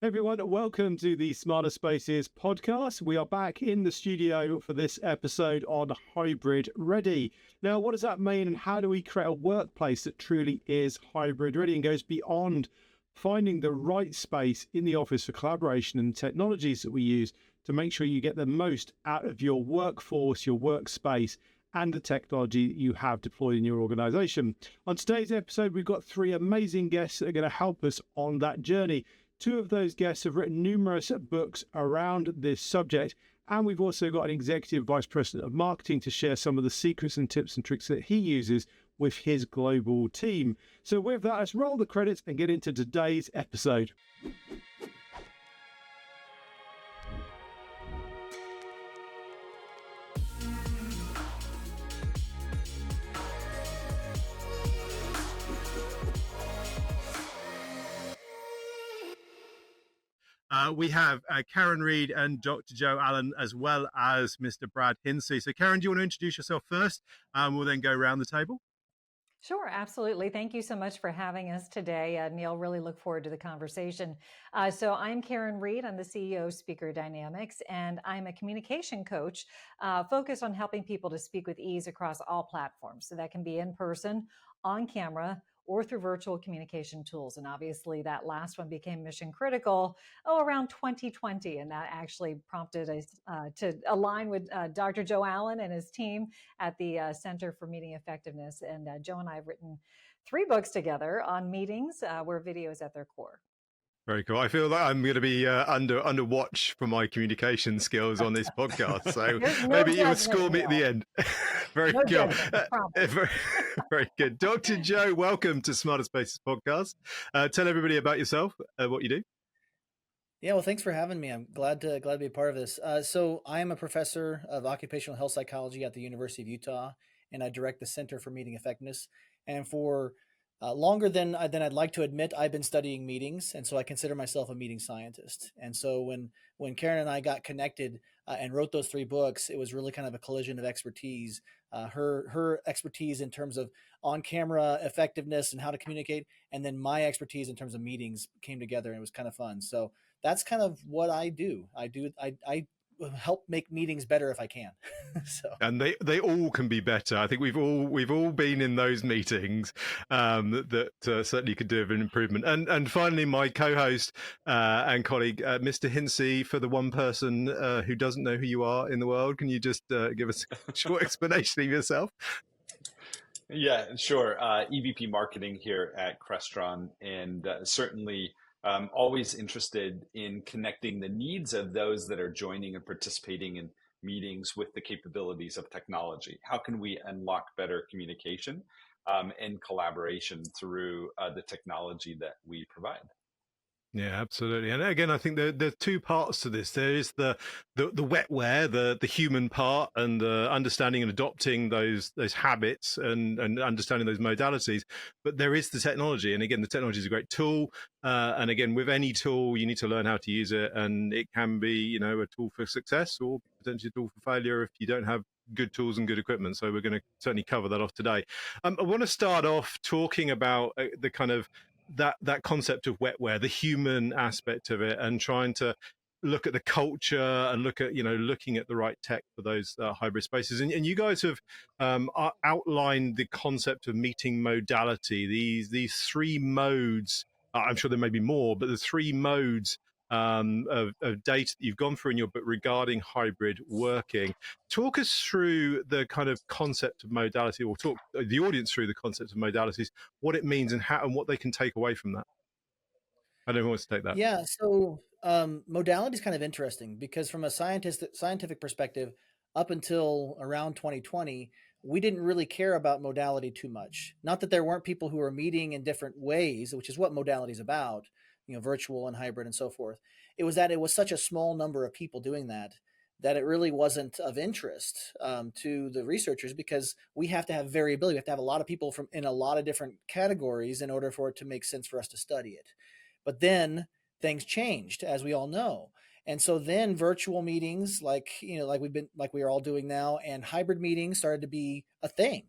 Everyone, welcome to the Smarter Spaces podcast. We are back in the studio for this episode on hybrid ready. Now, what does that mean and how do we create a workplace that truly is hybrid ready and goes beyond finding the right space in the office for collaboration and technologies that we use to make sure you get the most out of your workforce, your workspace, and the technology that you have deployed in your organization. On today's episode, we've got three amazing guests that are going to help us on that journey. Two of those guests have written numerous books around this subject, and we've also got an executive vice president of marketing to share some of the secrets and tips and tricks that he uses with his global team. So with that, let's roll the credits and get into today's episode. We have Karin Reed and Dr. Joe Allen, as well as Mr. Brad Hintze. So Karin, do you want to introduce yourself first? We'll then go around the table. Sure, absolutely. Thank you so much for having us today, Neil. Really look forward to the conversation. So I'm Karin Reed. I'm the CEO of Speaker Dynamics, and I'm a communication coach focused on helping people to speak with ease across all platforms. So that can be in person, on camera, or through virtual communication tools. And obviously that last one became mission critical, around 2020. And that actually prompted us to align with Dr. Joe Allen and his team at the Center for Meeting Effectiveness. And Joe and I have written 3 books together on meetings where video is at their core. Very cool. I feel like I'm going to be under watch for my communication skills on this podcast. So maybe you would score me at the end. Very cool. Very good. Dr. Joe, welcome to Smarter Spaces podcast. Tell everybody about yourself, what you do. Yeah, well, thanks for having me. I'm glad to be a part of this. So I am a professor of occupational health psychology at the University of Utah, and I direct the Center for Meeting Effectiveness. And for longer than I'd like to admit, I've been studying meetings, and so I consider myself a meeting scientist. And so when Karin and I got connected and wrote those 3 books, it was really kind of a collision of expertise. Her expertise in terms of on-camera effectiveness and how to communicate, and then my expertise in terms of meetings came together, and it was kind of fun. So that's kind of what I do. I help make meetings better if I can. And they all can be better. I think we've all been in those meetings that certainly could do with an improvement. And finally, my co-host and colleague, Mr. Hintze, for the one person who doesn't know who you are in the world, can you just give us a short explanation of yourself? Yeah, sure. EVP marketing here at Crestron, and certainly always interested in connecting the needs of those that are joining and participating in meetings with the capabilities of technology. How can we unlock better communication and collaboration through the technology that we provide? Yeah, absolutely. And again, I think there are 2 parts to this. There is the wetware, the human part, and understanding and adopting those habits and understanding those modalities. But there is the technology, and again, the technology is a great tool. And again, with any tool, you need to learn how to use it, and it can be, a tool for success or potentially a tool for failure if you don't have good tools and good equipment. So we're going to certainly cover that off today. I want to start off talking about the kind of that concept of wetware, the human aspect of it, and trying to look at the culture and look at looking at the right tech for those hybrid spaces. And you guys have outlined the concept of meeting modality. These 3 modes. I'm sure there may be more, but the 3 modes of data that you've gone through in your book regarding hybrid working. Talk us through the kind of concept of modality, or talk the audience through the concept of modalities, what it means and how and what they can take away from that. I don't know who wants to take that. Yeah, so modality is kind of interesting because from a scientific perspective, up until around 2020, we didn't really care about modality too much. Not that there weren't people who were meeting in different ways, which is what modality is about, virtual and hybrid and so forth. It was that it was such a small number of people doing that it really wasn't of interest to the researchers, because we have to have variability. We have to have a lot of people from in a lot of different categories in order for it to make sense for us to study it. But then things changed, as we all know. And so then virtual meetings like we are all doing now, and hybrid meetings started to be a thing.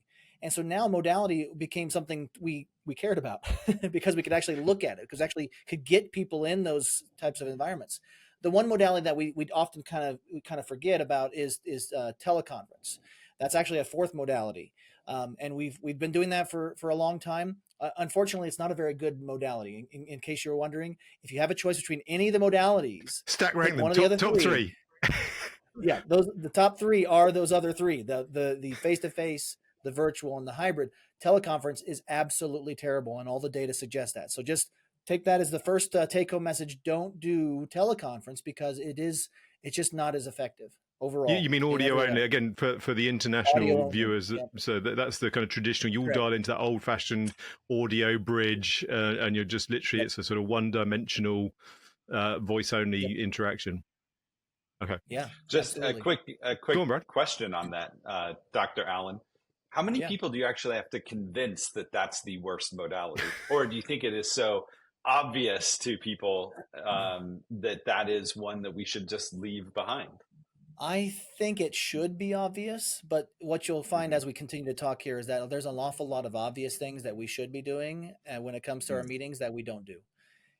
And so now modality became something we cared about because we could actually look at it, because actually could get people in those types of environments. The one modality that we often kind of forget about is teleconference. That's actually a fourth modality, and we've been doing that for a long time. Unfortunately, it's not a very good modality. In case you're wondering, if you have a choice between any of the modalities, Stack pick rank them. one of the other Top three. three. Yeah, the top three are those other three: the face-to-face, the virtual, and the hybrid. Teleconference is absolutely terrible, and all the data suggests that. So just take that as the first take-home message. Don't do teleconference because it's just not as effective overall. You mean audio only, again, for the international viewers? Yep. So that's the kind of traditional. You all dial into that old-fashioned audio bridge, and you're just literally, Yep. it's a sort of one-dimensional voice-only interaction. Okay. Yeah. Just absolutely. a quick question on that, Dr. Allen. How many people do you actually have to convince that that's the worst modality? Or do you think it is so obvious to people that is one that we should just leave behind? I think it should be obvious, but what you'll find as we continue to talk here is that there's an awful lot of obvious things that we should be doing when it comes to our meetings that we don't do.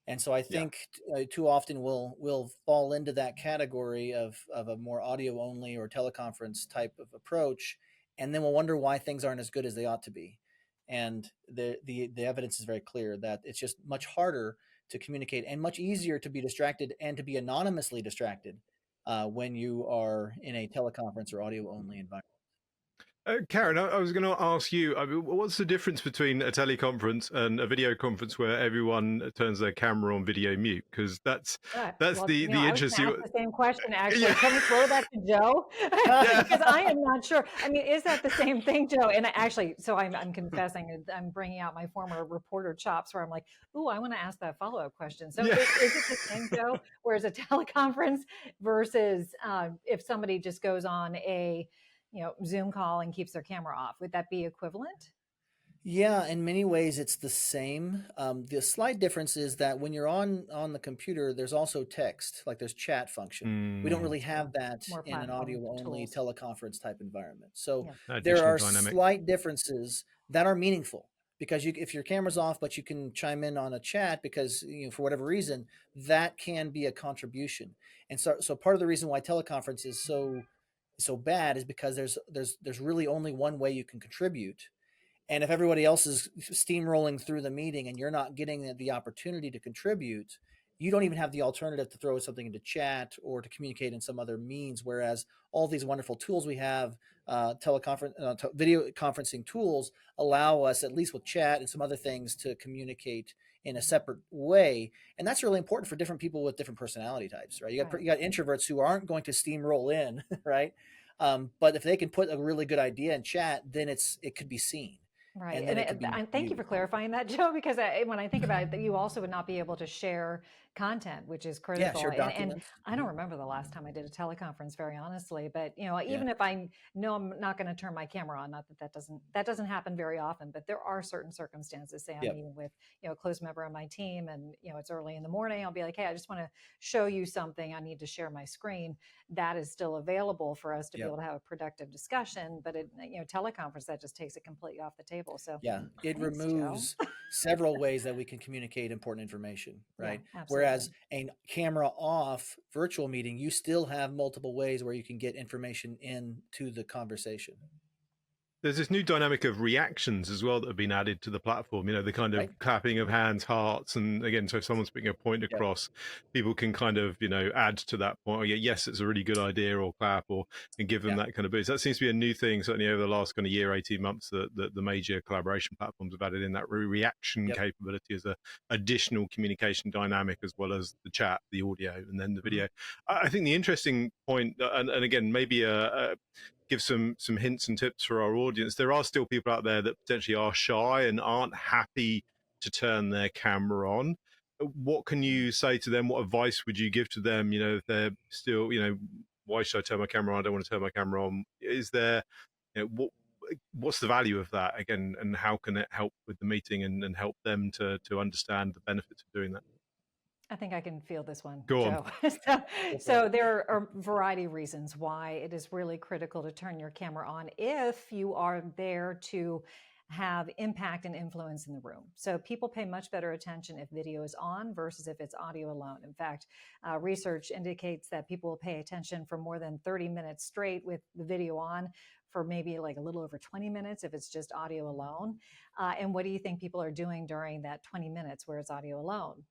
And so I think too often we'll fall into that category of a more audio only or teleconference type of approach, and then we'll wonder why things aren't as good as they ought to be. And the evidence is very clear that it's just much harder to communicate and much easier to be distracted and to be anonymously distracted when you are in a teleconference or audio only environment. Karin, I was going to ask you, I mean, what's the difference between a teleconference and a video conference where everyone turns their camera on video mute? Because that's the interest. I was ask the same question, actually. Can we throw that to Joe? Because I am not sure. I mean, is that the same thing, Joe? And so I'm confessing, I'm bringing out my former reporter chops where I'm like, ooh, I want to ask that follow-up question. So is it the same, Joe? Whereas a teleconference versus if somebody just goes on a Zoom call and keeps their camera off, would that be equivalent? Yeah, in many ways it's the same. The slight difference is that when you're on the computer, there's also text, like there's chat function. We don't really have that in an audio only teleconference type environment. So there are slight differences that are meaningful, because if your camera's off but you can chime in on a chat because for whatever reason, that can be a contribution. And so part of the reason why teleconference is so bad is because there's really only one way you can contribute. And if everybody else is steamrolling through the meeting and you're not getting the opportunity to contribute, you don't even have the alternative to throw something into chat or to communicate in some other means. Whereas all these wonderful tools we have, video conferencing tools, allow us, at least with chat and some other things, to communicate in a separate way. And that's really important for different people with different personality types, right? You got introverts who aren't going to steamroll in, right? But if they can put a really good idea in chat, then it could be seen. Right. And thank you for clarifying that, Joe, because when I think about it, that you also would not be able to share content, which is critical. Yeah, share documents. And I don't remember the last time I did a teleconference, very honestly, but even if I know I'm not going to turn my camera on, not that doesn't happen very often, but there are certain circumstances. Say I'm meeting with a close member of my team, and it's early in the morning. I'll be like, hey, I just want to show you something. I need to share my screen. That is still available for us to be able to have a productive discussion, but teleconference, that just takes it completely off the table. So it removes several ways that we can communicate important information, right? Whereas a camera off virtual meeting, you still have multiple ways where you can get information into the conversation. There's this new dynamic of reactions as well that have been added to the platform, the kind of clapping of hands, hearts. And again, so if someone's putting a point across, people can kind of, add to that point. Oh, yes, it's a really good idea, or clap, and give them that kind of boost. That seems to be a new thing, certainly over the last kind of year, 18 months, that the major collaboration platforms have added in that reaction capability as an additional communication dynamic, as well as the chat, the audio, and then the video. I think the interesting point, and again, maybe give some hints and tips for our audience. There are still people out there that potentially are shy and aren't happy to turn their camera on. What can you say to them? What advice would you give to them? If they're still, why should I turn my camera on? I don't want to turn my camera on. Is there, what's the value of that again, and how can it help with the meeting and help them to understand the benefits of doing that? I think I can feel this one, Go on. Joe. So there are a variety of reasons why it is really critical to turn your camera on if you are there to have impact and influence in the room. So people pay much better attention if video is on versus if it's audio alone. In fact, research indicates that people will pay attention for more than 30 minutes straight with the video on, for maybe like a little over 20 minutes if it's just audio alone. And what do you think people are doing during that 20 minutes where it's audio alone?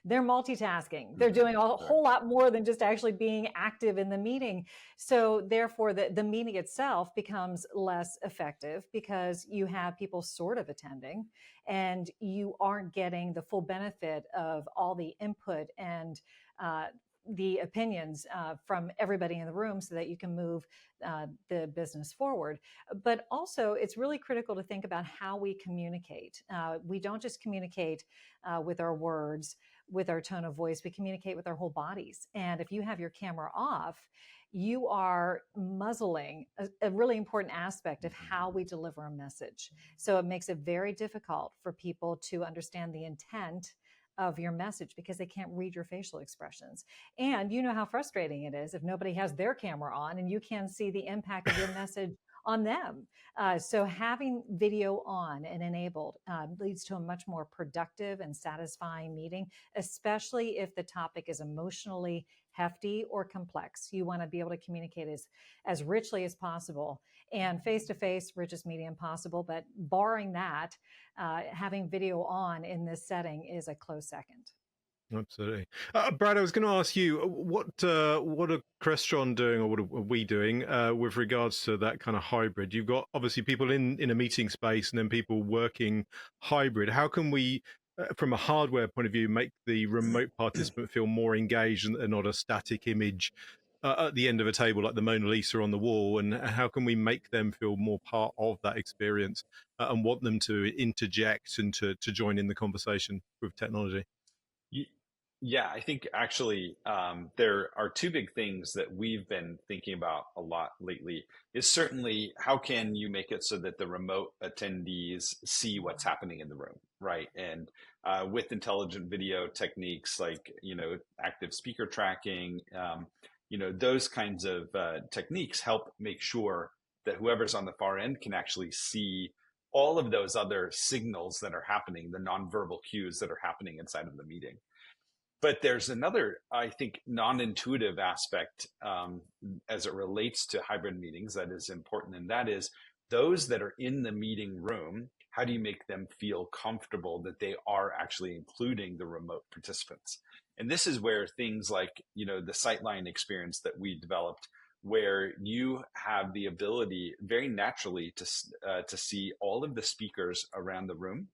They're multitasking. They're doing a whole lot more than just actually being active in the meeting. So therefore, the meeting itself becomes less effective because you have people sort of attending and you aren't getting the full benefit of all the input and the opinions from everybody in the room so that you can move the business forward. But also, it's really critical to think about how we communicate. We don't just communicate with our words, with our tone of voice, we communicate with our whole bodies. And if you have your camera off, you are muzzling a really important aspect of how we deliver a message. So it makes it very difficult for people to understand the intent of your message because they can't read your facial expressions. And you know how frustrating it is if nobody has their camera on and you can see the impact of your message on them. So having video on and enabled leads to a much more productive and satisfying meeting, especially if the topic is emotionally hefty or complex. You want to be able to communicate as richly as possible, and face-to-face, richest medium possible. But barring that, having video on in this setting is a close second. Absolutely. Brad, I was going to ask you, what are Crestron doing, or what are we doing with regards to that kind of hybrid? You've got obviously people in a meeting space and then people working hybrid. How can we, from a hardware point of view, make the remote participant feel more engaged and not a static image at the end of a table like the Mona Lisa on the wall? And how can we make them feel more part of that experience and want them to interject and to join in the conversation with technology? Yeah, I think actually there are two big things that we've been thinking about a lot lately. Is certainly how can you make it so that the remote attendees see what's happening in the room, right? And with intelligent video techniques like active speaker tracking, those kinds of techniques help make sure that whoever's on the far end can actually see all of those other signals that are happening, the nonverbal cues that are happening inside of the meeting. But there's another, I think, non-intuitive aspect as it relates to hybrid meetings that is important, and that is those that are in the meeting room, how do you make them feel comfortable that they are actually including the remote participants? And this is where things like, the Sightline experience that we developed, where you have the ability very naturally to see all of the speakers around the room.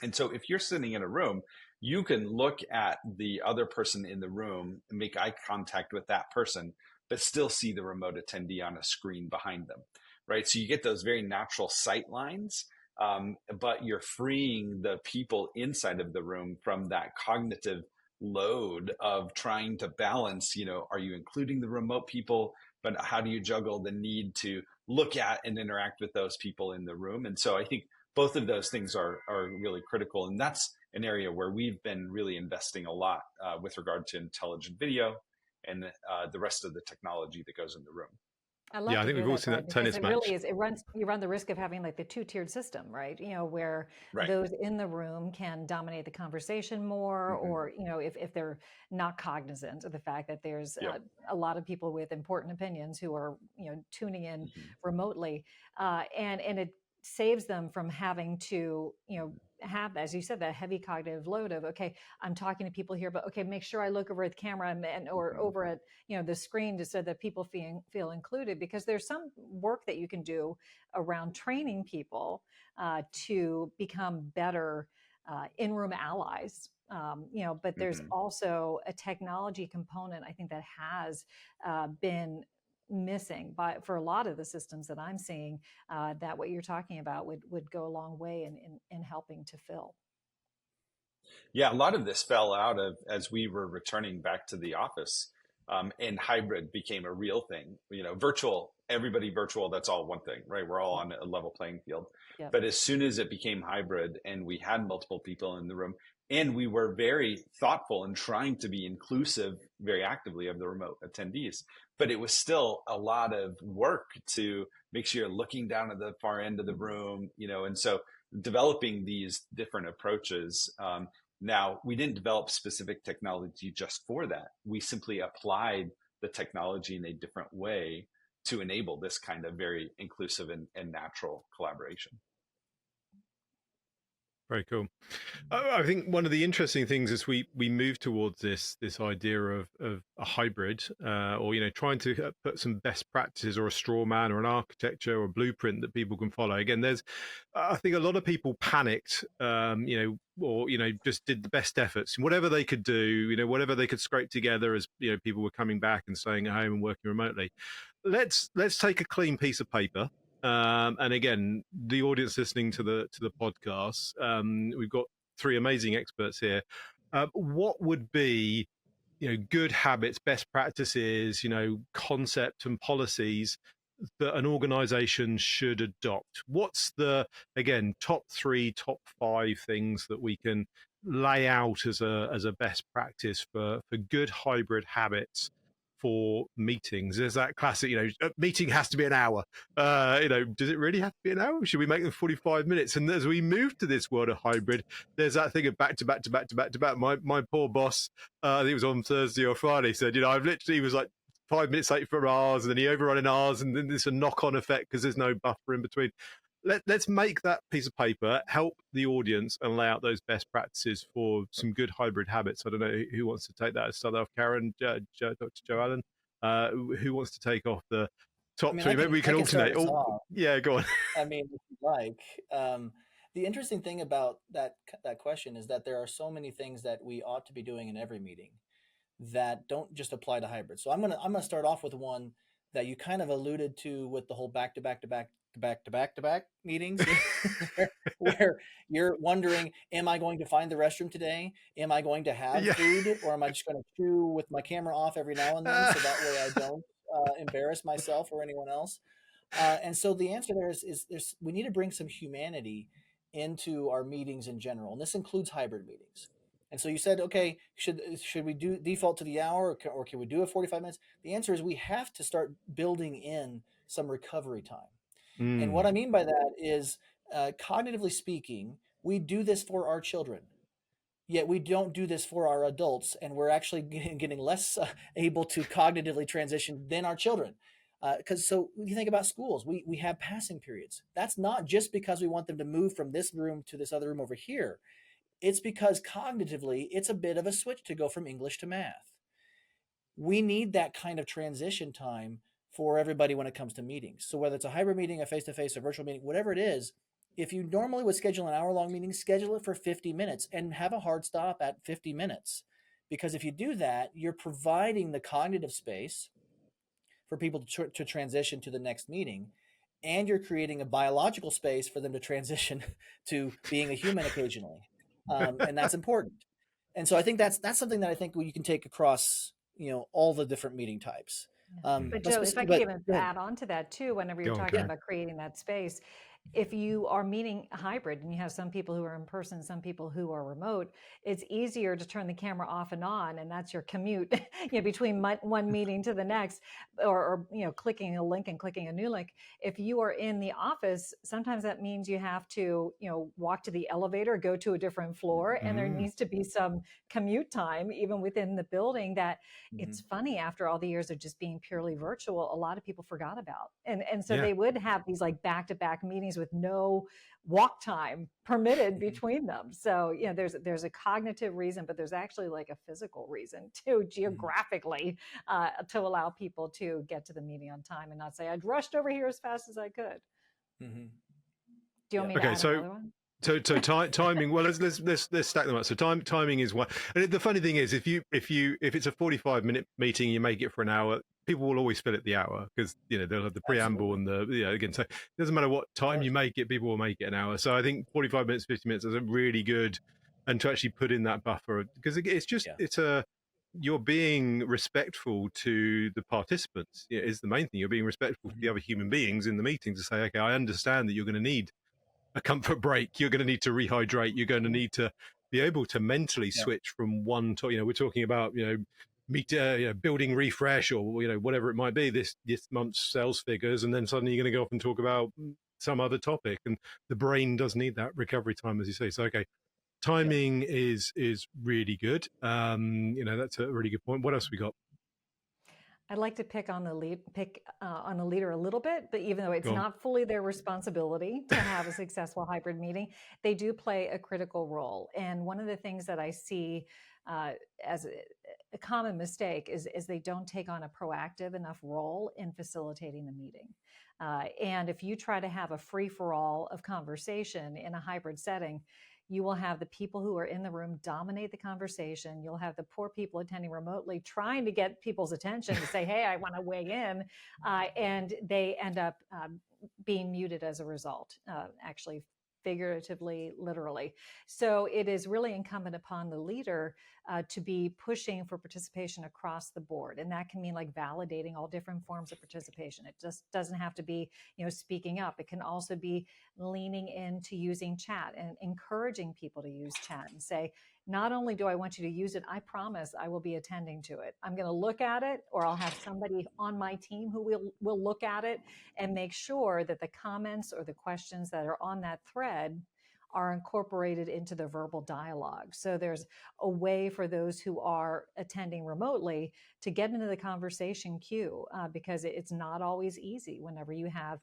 And so if you're sitting in a room, you can look at the other person in the room and make eye contact with that person, but still see the remote attendee on a screen behind them, right? So you get those very natural sight lines, but you're freeing the people inside of the room from that cognitive load of trying to balance, are you including the remote people, but how do you juggle the need to look at and interact with those people in the room? And so I think both of those things are really critical. And that's an area where we've been really investing a lot with regard to intelligent video and the rest of the technology that goes in the room. I think we've all seen that tennis match. Really is. You run the risk of having like the two-tiered system, right? Where those in the room can dominate the conversation more, or if they're not cognizant of the fact that there's a lot of people with important opinions who are tuning in remotely, and it saves them from having to have, as you said, that heavy cognitive load of, okay, I'm talking to people here, but okay, make sure I look over at the camera or over at the screen just so that people feel included, because there's some work that you can do around training people to become better in-room allies. But there's also a technology component, I think, that has been missing for a lot of the systems that I'm seeing, that what you're talking about would go a long way in helping to fill. Yeah, a lot of this fell out of as we were returning back to the office, and hybrid became a real thing. Virtual, everybody virtual, that's all one thing, right? We're all on a level playing field. Yep. But as soon as it became hybrid and we had multiple people in the room, And we were very thoughtful and trying to be inclusive very actively of the remote attendees. But it was still a lot of work to make sure you're looking down at the far end of the room, and so developing these different approaches. Now, we didn't develop specific technology just for that. We simply applied the technology in a different way to enable this kind of very inclusive and natural collaboration. Very cool. I think one of the interesting things as we move towards this idea of a hybrid, or trying to put some best practices or a straw man or an architecture or a blueprint that people can follow. Again, I think a lot of people panicked, or just did the best efforts, whatever they could do, whatever they could scrape together as people were coming back and staying at home and working remotely. Let's take a clean piece of paper. And again, the audience listening to the podcast, we've got three amazing experts here. What would be, good habits, best practices, concept and policies that an organization should adopt? What's the, again, top 3, top 5 things that we can lay out as a best practice for good hybrid habits for meetings? There's that classic, a meeting has to be an hour. Does it really have to be an hour? Should we make them 45 minutes? And as we move to this world of hybrid, there's that thing of back to back to back to back to back. My poor boss, I think it was on Thursday or Friday, said, I've literally was like 5 minutes late for ours, and then he overrun in ours, and then there's a knock-on effect because there's no buffer in between. Let's make that piece of paper, help the audience and lay out those best practices for some good hybrid habits. I don't know who wants to take that. Start off, Karen, Dr. Joe Allen. Who wants to take off the top 3? Maybe we can alternate. Yeah, go on. I mean, if you like. The interesting thing about that question is that there are so many things that we ought to be doing in every meeting that don't just apply to hybrid. So I'm gonna start off with one that you kind of alluded to with the whole back to back meetings where you're wondering, am I going to find the restroom today? Am I going to have food, or am I just going to chew with my camera off every now and then so that way I don't embarrass myself or anyone else? And so the answer there is we need to bring some humanity into our meetings in general, and this includes hybrid meetings. And so you said, okay, should we do default to the hour, or can we do it 45 minutes? The answer is we have to start building in some recovery time. And what I mean by that is, cognitively speaking, we do this for our children, yet we don't do this for our adults, and we're actually getting less able to cognitively transition than our children. Because so when you think about schools, we have passing periods. That's not just because we want them to move from this room to this other room over here. It's because cognitively, it's a bit of a switch to go from English to math. We need that kind of transition time for everybody when it comes to meetings. So whether it's a hybrid meeting, a face-to-face, a virtual meeting, whatever it is, if you normally would schedule an hour-long meeting, schedule it for 50 minutes and have a hard stop at 50 minutes. Because if you do that, you're providing the cognitive space for people to transition to the next meeting, and you're creating a biological space for them to transition to being a human occasionally. And that's important. And so I think that's something that I think you can take across, all the different meeting types. But Joe, if I could even add on to that too, whenever you're talking about creating that space, if you are meeting hybrid and you have some people who are in person, some people who are remote, it's easier to turn the camera off and on, and that's your commute between one meeting to the next, or clicking a link and clicking a new link. If you are in the office, sometimes that means you have to walk to the elevator, go to a different floor, and there needs to be some commute time even within the building that it's funny, after all the years of just being purely virtual, a lot of people forgot about. And so they would have these like back-to-back meetings with no walk time permitted between them. So there's a cognitive reason, but there's actually like a physical reason too, geographically, to allow people to get to the meeting on time and not say, I'd rushed over here as fast as I could. Do you want me to add another one? So timing. Well, let's stack them up. So timing is one. And the funny thing is, if it's a 45-minute meeting, you make it for an hour, people will always fill it the hour because they'll have the preamble and the again. So it doesn't matter what time you make it, people will make it an hour. So I think 45 minutes, 50 minutes is a really good, and to actually put in that buffer, because it's just you're being respectful to the participants. Is the main thing. You're being respectful to the other human beings in the meeting to say, okay, I understand that you're going to need a comfort break, you're going to need to rehydrate, you're going to need to be able to mentally Yeah. switch from one to, we're talking about, building refresh or, whatever it might be, this month's sales figures, and then suddenly you're going to go off and talk about some other topic, and the brain does need that recovery time, as you say. So, okay, Yeah. timing is really good. That's a really good point. What else we got? I'd like to pick on the leader a little bit, but even though it's Go on. not fully their responsibility to have a successful hybrid meeting, they do play a critical role. And one of the things that I see as a common mistake is they don't take on a proactive enough role in facilitating the meeting. And if you try to have a free-for-all of conversation in a hybrid setting, you will have the people who are in the room dominate the conversation. You'll have the poor people attending remotely trying to get people's attention to say, hey, I want to weigh in. And they end up being muted as a result, actually figuratively, literally. So it is really incumbent upon the leader to be pushing for participation across the board. And that can mean like validating all different forms of participation. It just doesn't have to be, speaking up. It can also be leaning into using chat and encouraging people to use chat and say, not only do I want you to use it, I promise I will be attending to it. I'm going to look at it, or I'll have somebody on my team who will look at it and make sure that the comments or the questions that are on that thread are incorporated into the verbal dialogue. So there's a way for those who are attending remotely to get into the conversation queue, because it's not always easy whenever you have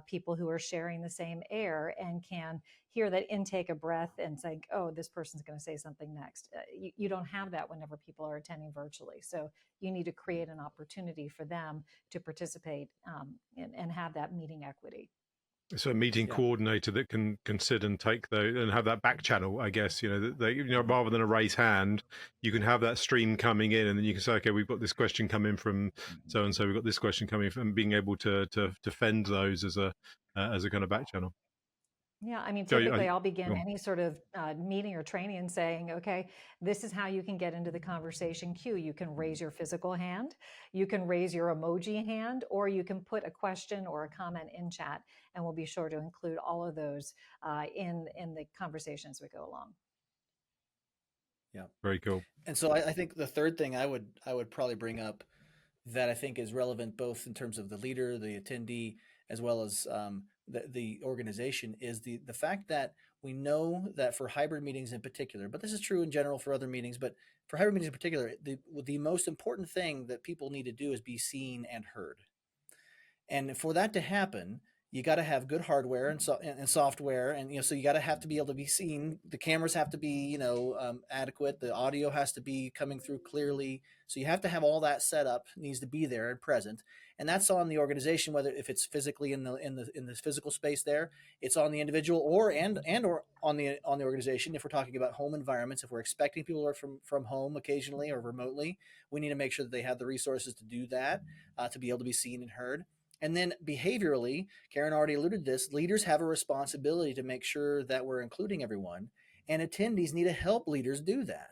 people who are sharing the same air and can hear that intake of breath and think, oh, this person's going to say something next. You don't have that whenever people are attending virtually. So you need to create an opportunity for them to participate and have that meeting equity. So a meeting coordinator that can sit and take those and have that back channel, I guess, rather than a raise hand, you can have that stream coming in, and then you can say, okay, we've got this question coming from so and so, we've got this question coming from, being able to defend those as a kind of back channel. Yeah, I mean, typically I'll begin any sort of meeting or training and saying, okay, this is how you can get into the conversation queue. You can raise your physical hand, you can raise your emoji hand, or you can put a question or a comment in chat, and we'll be sure to include all of those in the conversation as we go along. Yeah, very cool. And so I think the third thing I would probably bring up that I think is relevant both in terms of the leader, the attendee, as well as the organization is the fact that we know that for hybrid meetings in particular, but this is true in general for other meetings, but for hybrid meetings in particular, the most important thing that people need to do is be seen and heard. And for that to happen, you got to have good hardware and software, and so you got to have to be able to be seen. The cameras have to be adequate. The audio has to be coming through clearly. So you have to have all that set up, needs to be there and present, and that's on the organization. Whether if it's physically in the physical space there, it's on the individual or on the organization. If we're talking about home environments, if we're expecting people to work from home occasionally or remotely, we need to make sure that they have the resources to do that, to be able to be seen and heard. And then behaviorally, Karin already alluded to this, leaders have a responsibility to make sure that we're including everyone, and attendees need to help leaders do that.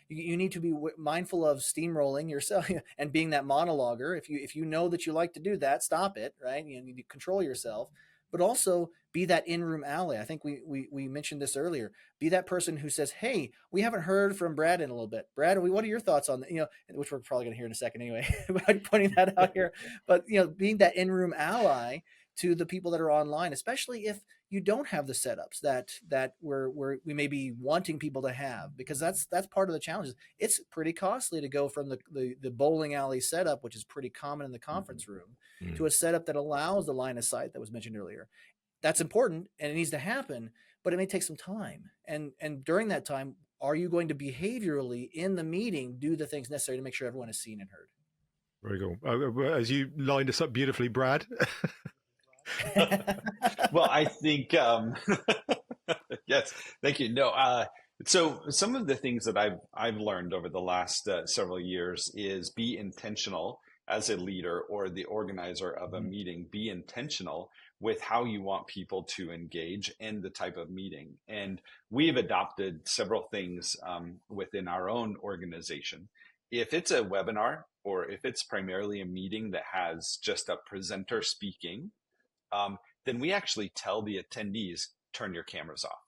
You need to be mindful of steamrolling yourself and being that monologuer. If you know that you like to do that, stop it, right? You need to control yourself, but also be that in-room ally. I think we mentioned this earlier. Be that person who says, hey, we haven't heard from Brad in a little bit. Brad, what are your thoughts on that? Which we're probably going to hear in a second anyway, by pointing that out here. But, being that in-room ally to the people that are online, especially if you don't have the setups that we may be wanting people to have, because that's part of the challenge. It's pretty costly to go from the bowling alley setup, which is pretty common in the conference room, to a setup that allows the line of sight that was mentioned earlier. That's important and it needs to happen, but it may take some time. And during that time, are you going to behaviorally in the meeting do the things necessary to make sure everyone is seen and heard? Very cool. As you lined us up beautifully, Brad. Well, I think yes, thank you. No, so some of the things that I've learned over the last several years is be intentional as a leader or the organizer of a meeting. Be intentional with how you want people to engage and the type of meeting. And we've adopted several things within our own organization. If it's a webinar or if it's primarily a meeting that has just a presenter speaking, then we actually tell the attendees, turn your cameras off.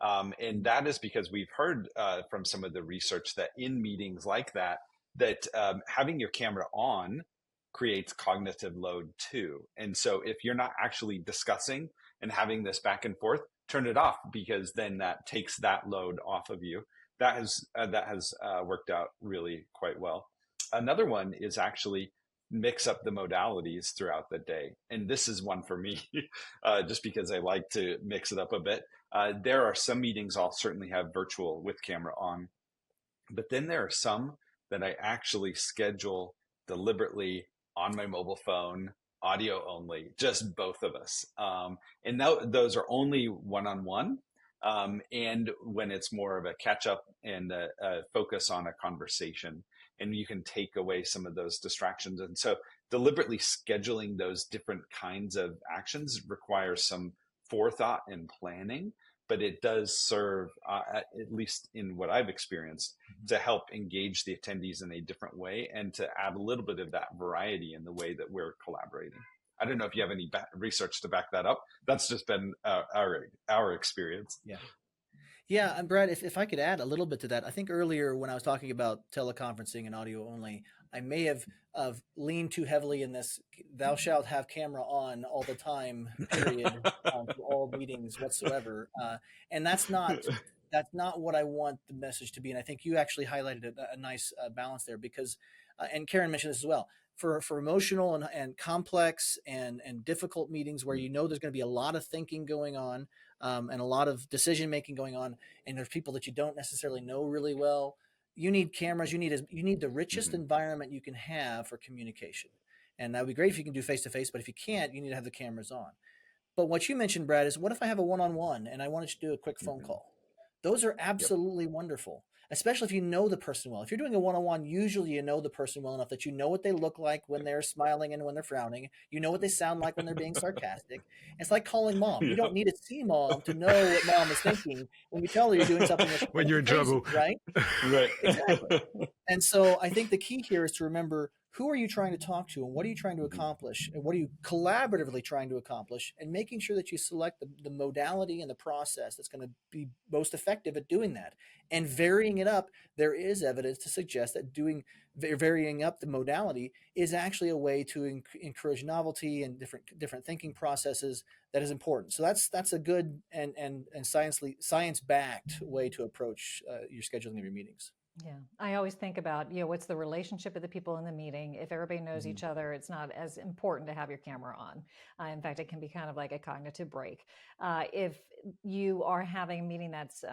And that is because we've heard from some of the research that in meetings like that, that having your camera on creates cognitive load too. And so if you're not actually discussing and having this back and forth, turn it off, because then that takes that load off of you. That has worked out really quite well. Another one is actually mix up the modalities throughout the day. And this is one for me, just because I like to mix it up a bit. There are some meetings I'll certainly have virtual with camera on, but then there are some that I actually schedule deliberately on my mobile phone, audio only, just both of us. And those are only one-on-one. And when it's more of a catch up and a focus on a conversation, and you can take away some of those distractions. And so deliberately scheduling those different kinds of actions requires some forethought and planning, but it does serve, at least in what I've experienced, to help engage the attendees in a different way and to add a little bit of that variety in the way that we're collaborating. I don't know if you have any research to back that up. That's just been our experience. Yeah. Yeah, and Brad, if I could add a little bit to that, I think earlier when I was talking about teleconferencing and audio only, I may have leaned too heavily in this "thou shalt have camera on all the time" period for all meetings whatsoever, and that's not what I want the message to be. And I think you actually highlighted a nice balance there, because, and Karen mentioned this as well. For emotional and complex and difficult meetings where you know there's going to be a lot of thinking going on, and a lot of decision making going on, and there's people that you don't necessarily know really well, you need cameras. You need the richest environment you can have for communication. And that would be great if you can do face to face, but if you can't, you need to have the cameras on. But what you mentioned, Brad, is what if I have a one-on-one and I wanted to do a quick phone call? Those are absolutely wonderful, especially if you know the person well. If you're doing a one-on-one, usually you know the person well enough that you know what they look like when they're smiling and when they're frowning. You know what they sound like when they're being sarcastic. It's like calling mom. You don't need to see mom to know what mom is thinking when you tell her you're doing something that's when you're in crazy, trouble, right? Right. Exactly. And so I think the key here is to remember, who are you trying to talk to, and what are you trying to accomplish, and what are you collaboratively trying to accomplish, and making sure that you select the modality and the process that's going to be most effective at doing that, and varying it up. There is evidence to suggest that varying up the modality is actually a way to encourage novelty and different thinking processes. That is important. So that's a good and science-backed way to approach your scheduling of your meetings. Yeah, I always think about, what's the relationship of the people in the meeting? If everybody knows each other, it's not as important to have your camera on. In fact, it can be kind of like a cognitive break. If you are having a meeting that's,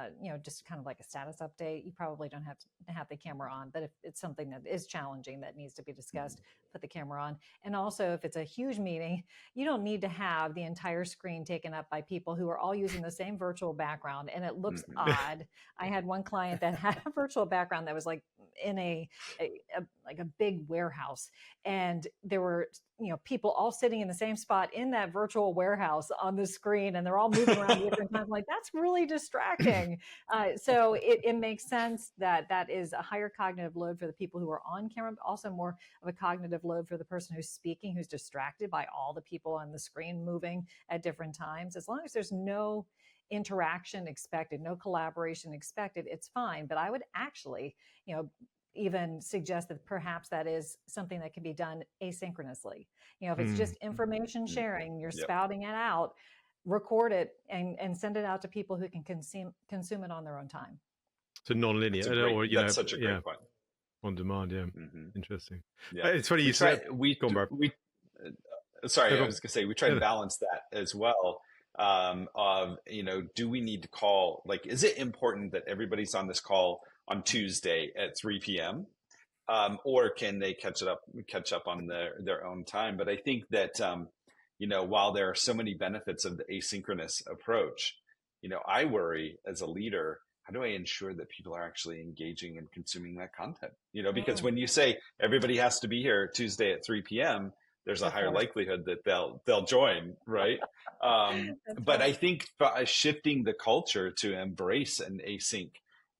just kind of like a status update, you probably don't have to have the camera on. But if it's something that is challenging that needs to be discussed, put the camera on. And also, if it's a huge meeting, you don't need to have the entire screen taken up by people who are all using the same virtual background, and it looks odd. I had one client that had a virtual background that was like in a big warehouse, and there were people all sitting in the same spot in that virtual warehouse on the screen, and they're all moving around at different times. Like, that's really distracting. So it makes sense that is a higher cognitive load for the people who are on camera, but also more of a cognitive load for the person who's speaking, who's distracted by all the people on the screen moving at different times. As long as there's no interaction expected, no collaboration expected, it's fine. But I would actually, even suggest that perhaps that is something that can be done asynchronously. If it's just information sharing, you're spouting it out, record it and send it out to people who can consume it on their own time. So non-linear, that's such a great point. On demand, interesting. Yeah. It's funny you said. I was going to say we try to balance that as well. Do we need to call? Like, is it important that everybody's on this call on Tuesday at 3 p.m. Or can they catch up on their own time? But I think that while there are so many benefits of the asynchronous approach, I worry as a leader, how do I ensure that people are actually engaging and consuming that content? Because when you say everybody has to be here Tuesday at 3 p.m., there's a higher likelihood that they'll join, right? But I think shifting the culture to embrace an async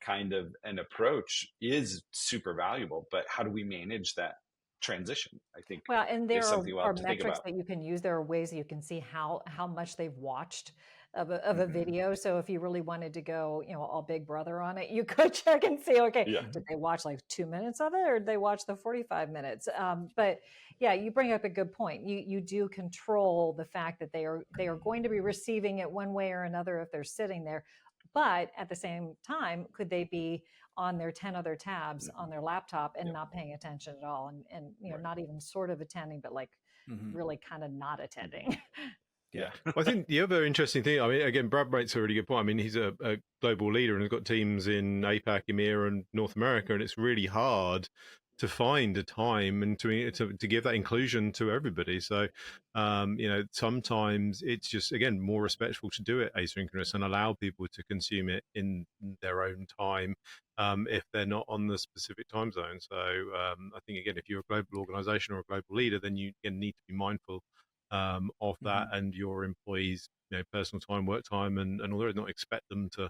kind of an approach is super valuable. But how do we manage that transition? I think and there are metrics that you can use. There are ways that you can see how much they've watched of a video. So if you really wanted to go, all Big Brother on it, you could check and see, okay, Yeah. did they watch like 2 minutes of it, or did they watch the 45 minutes? But yeah, you bring up a good point. You do control the fact that they are going to be receiving it one way or another if they're sitting there. But at the same time, could they be on their 10 other tabs on their laptop and Yep. not paying attention at all, and Right. not even sort of attending, but like Mhm. really kind of not attending? Yeah. Well, I think the other interesting thing, I mean, again, Brad makes a really good point. I mean, he's a global leader and has got teams in APAC, EMEA, and North America, and it's really hard to find a time and to give that inclusion to everybody. So, sometimes it's just, again, more respectful to do it asynchronous and allow people to consume it in their own time, if they're not on the specific time zone. So, I think, again, if you're a global organization or a global leader, then you need to be mindful of that Mhm. and your employees' personal time, work time, and all that. Not expect them to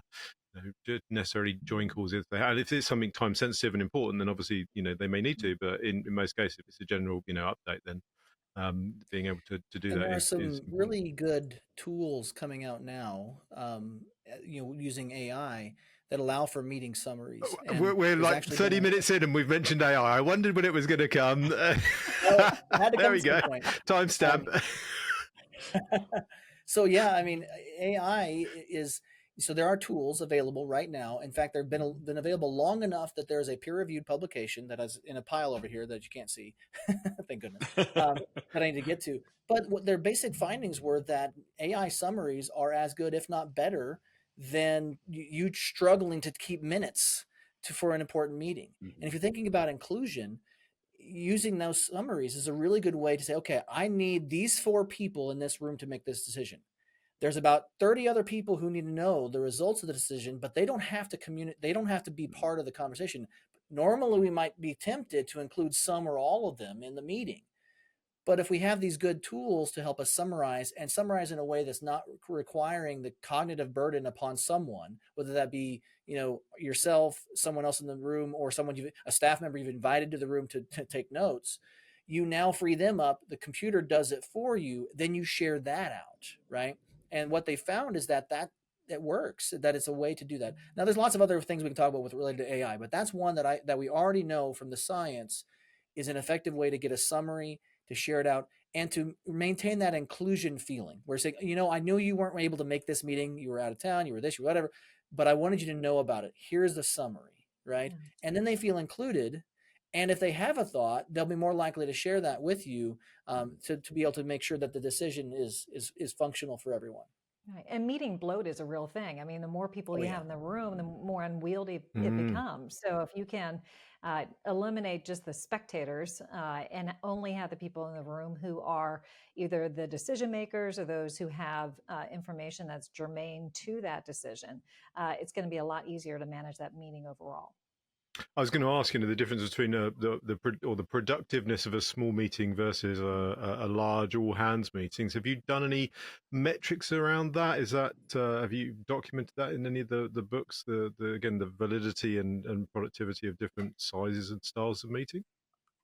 necessarily join calls if they have. If it's something time sensitive and important, then obviously they may need to. But in most cases, if it's a general update, then being able to do And that there are is some important. really good tools coming out now, using AI that allow for meeting summaries. And We're there's like actually been 30 minutes in and we've mentioned AI. I wondered when it was going to come. well, it had to There come we at some go. point. Timestamp. Um, so yeah, I mean, AI is so there are tools available right now. In fact, they've been available long enough that there's a peer-reviewed publication that is in a pile over here that you can't see. Thank goodness. That I need to get to. But what their basic findings were that AI summaries are as good, if not better, than you struggling to keep minutes for an important meeting. And if Mhm. you're thinking about inclusion, using those summaries is a really good way to say, okay, I need these 4 people in this room to make this decision. There's about 30 other people who need to know the results of the decision, but they don't have to communicate. They don't have to be part of the conversation. Normally, we might be tempted to include some or all of them in the meeting. But if we have these good tools to help us summarize and summarize in a way that's not requiring the cognitive burden upon someone, whether that be, yourself, someone else in the room, or a staff member you've invited to the room to take notes, you now free them up. The computer does it for you. Then you share that out, right? And what they found is that it works, that it's a way to do that. Now, there's lots of other things we can talk about with related to AI, but that's one that we already know from the science is an effective way to get a summary, to share it out, and to maintain that inclusion feeling. We're saying, I knew you weren't able to make this meeting. You were out of town, you were this, you were whatever, but I wanted you to know about it. Here's the summary, right? Yeah. And then they feel included. And if they have a thought, they'll be more likely to share that with you, to be able to make sure that the decision is functional for everyone. Right. And meeting bloat is a real thing. I mean, the more people Oh you yeah. have in the room, the more unwieldy it Mm. becomes. So if you can eliminate just the spectators and only have the people in the room who are either the decision makers or those who have information that's germane to that decision, it's going to be a lot easier to manage that meeting overall. I was going to ask, the difference between the productiveness of a small meeting versus a large all hands meetings. Have you done any metrics around that? Is that have you documented that in any of the books? The validity and productivity of different sizes and styles of meeting.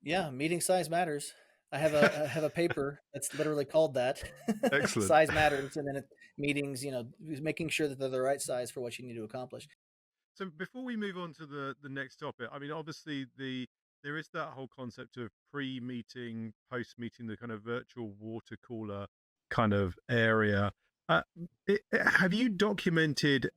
Yeah, meeting size matters. I have a paper that's literally called that. Excellent. Size matters, and then meetings, making sure that they're the right size for what you need to accomplish. So before we move on to the next topic, I mean, obviously there is that whole concept of pre-meeting, post-meeting, the kind of virtual water cooler kind of area. Uh, have you documented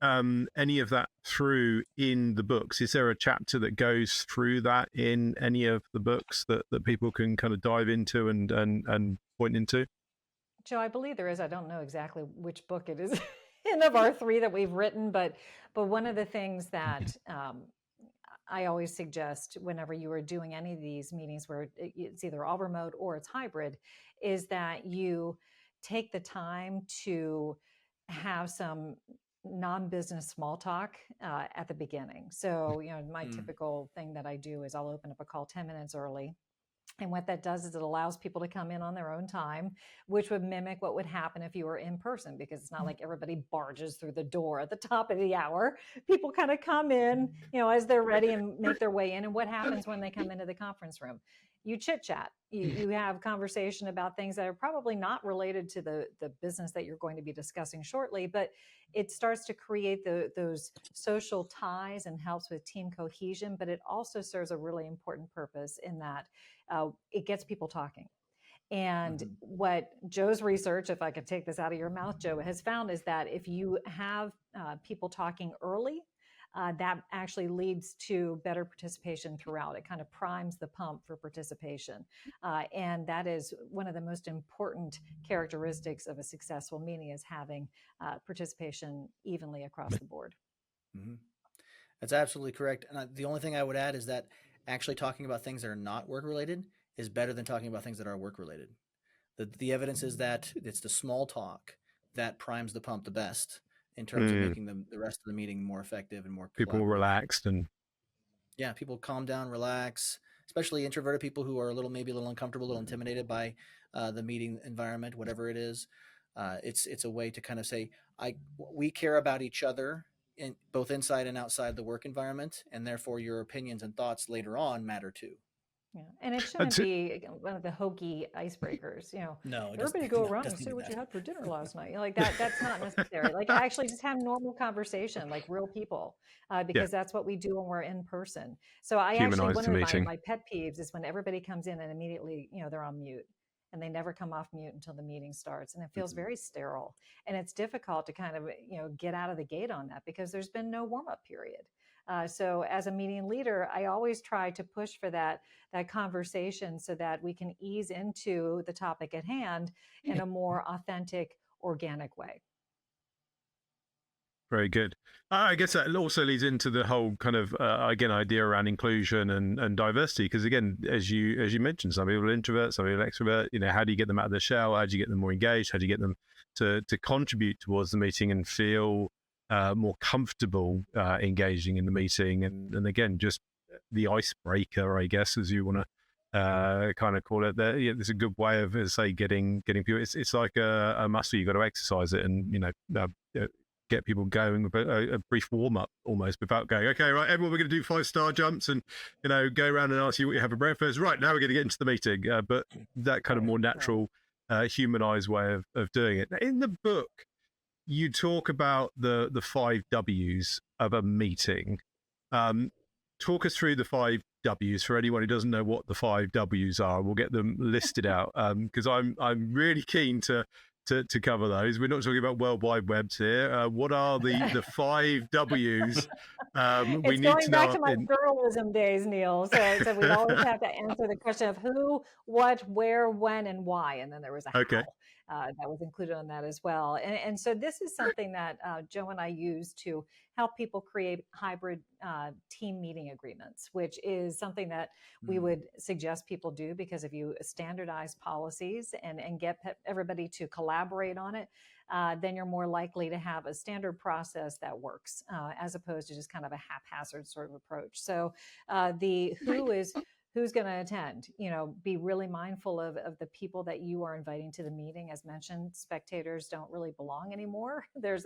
any of that through in the books? Is there a chapter that goes through that in any of the books that people can kind of dive into and point into? Joe, I believe there is. I don't know exactly which book it is in of our three that we've written, but one of the things that I always suggest whenever you are doing any of these meetings where it's either all remote or it's hybrid, is that you take the time to have some non-business small talk at the beginning. So, my Mm. typical thing that I do is I'll open up a call 10 minutes early And what that does is it allows people to come in on their own time, which would mimic what would happen if you were in person, because it's not like everybody barges through the door at the top of the hour. People kind of come in, as they're ready and make their way in. And what happens when they come into the conference room? You chit chat, you have conversation about things that are probably not related to the business that you're going to be discussing shortly, but it starts to create those social ties and helps with team cohesion. But it also serves a really important purpose in that it gets people talking. And what Joe's research, if I could take this out of your mouth, Joe, has found is that if you have people talking early, that actually leads to better participation throughout. It kind of primes the pump for participation. And that is one of the most important characteristics of a successful meeting, is having participation evenly across the board. Mm-hmm. That's absolutely correct. And the only thing I would add is that actually talking about things that are not work related is better than talking about things that are work related. The evidence is that it's the small talk that primes the pump the best in terms of making the rest of the meeting more effective and more people relaxed. And yeah, people calm down, relax, especially introverted people who are maybe a little uncomfortable, a little intimidated by the meeting environment, whatever it is. It's a way to kind of say, we care about each other in both inside and outside the work environment, and therefore your opinions and thoughts later on matter too. Yeah, and it shouldn't be one of the hokey icebreakers. No, everybody go around and say what you had for dinner last night. Like that. That's not necessary. Like actually, just have normal conversation, like real people, because that's what we do when we're in person. So one of my pet peeves is when everybody comes in and immediately, they're on mute. And they never come off mute until the meeting starts. And it feels very sterile. And it's difficult to kind of, get out of the gate on that, because there's been no warm-up period. So as a meeting leader, I always try to push for that conversation so that we can ease into the topic at hand in a more authentic, organic way. Very good. I guess that also leads into the whole kind of idea around inclusion and diversity. Because again, as you mentioned, some people are introverts, some people are extrovert. How do you get them out of the shell? How do you get them more engaged? How do you get them to contribute towards the meeting and feel more comfortable engaging in the meeting? And again, just the icebreaker, I guess, as you want to kind of call it. There's a good way of, say, getting people. It's like a muscle. You've got to exercise it, and get people going with a brief warm-up almost, without going, okay, right, everyone, we're going to do 5-star jumps and go around and ask you what you have for breakfast. Right, now we're going to get into the meeting. But that kind of more natural, humanized way of doing it. Now, in the book, you talk about the 5 W's of a meeting. Talk us through the 5 W's for anyone who doesn't know what the 5 W's are. We'll get them listed out, because I'm really keen to cover those. We're not talking about World Wide Webs here. What are the 5 W's? We need going to back to my journalism days, Neil. So we always have to answer the question of who, what, where, when, and why. And then there was a how that was included on that as well. And so this is something that Joe and I use to help people create hybrid team meeting agreements, which is something that we would suggest people do, because if you standardize policies and get everybody to collaborate on it, then you're more likely to have a standard process that works, as opposed to just kind of a haphazard sort of approach. So the who's going to attend, be really mindful of the people that you are inviting to the meeting. As mentioned, spectators don't really belong anymore. There's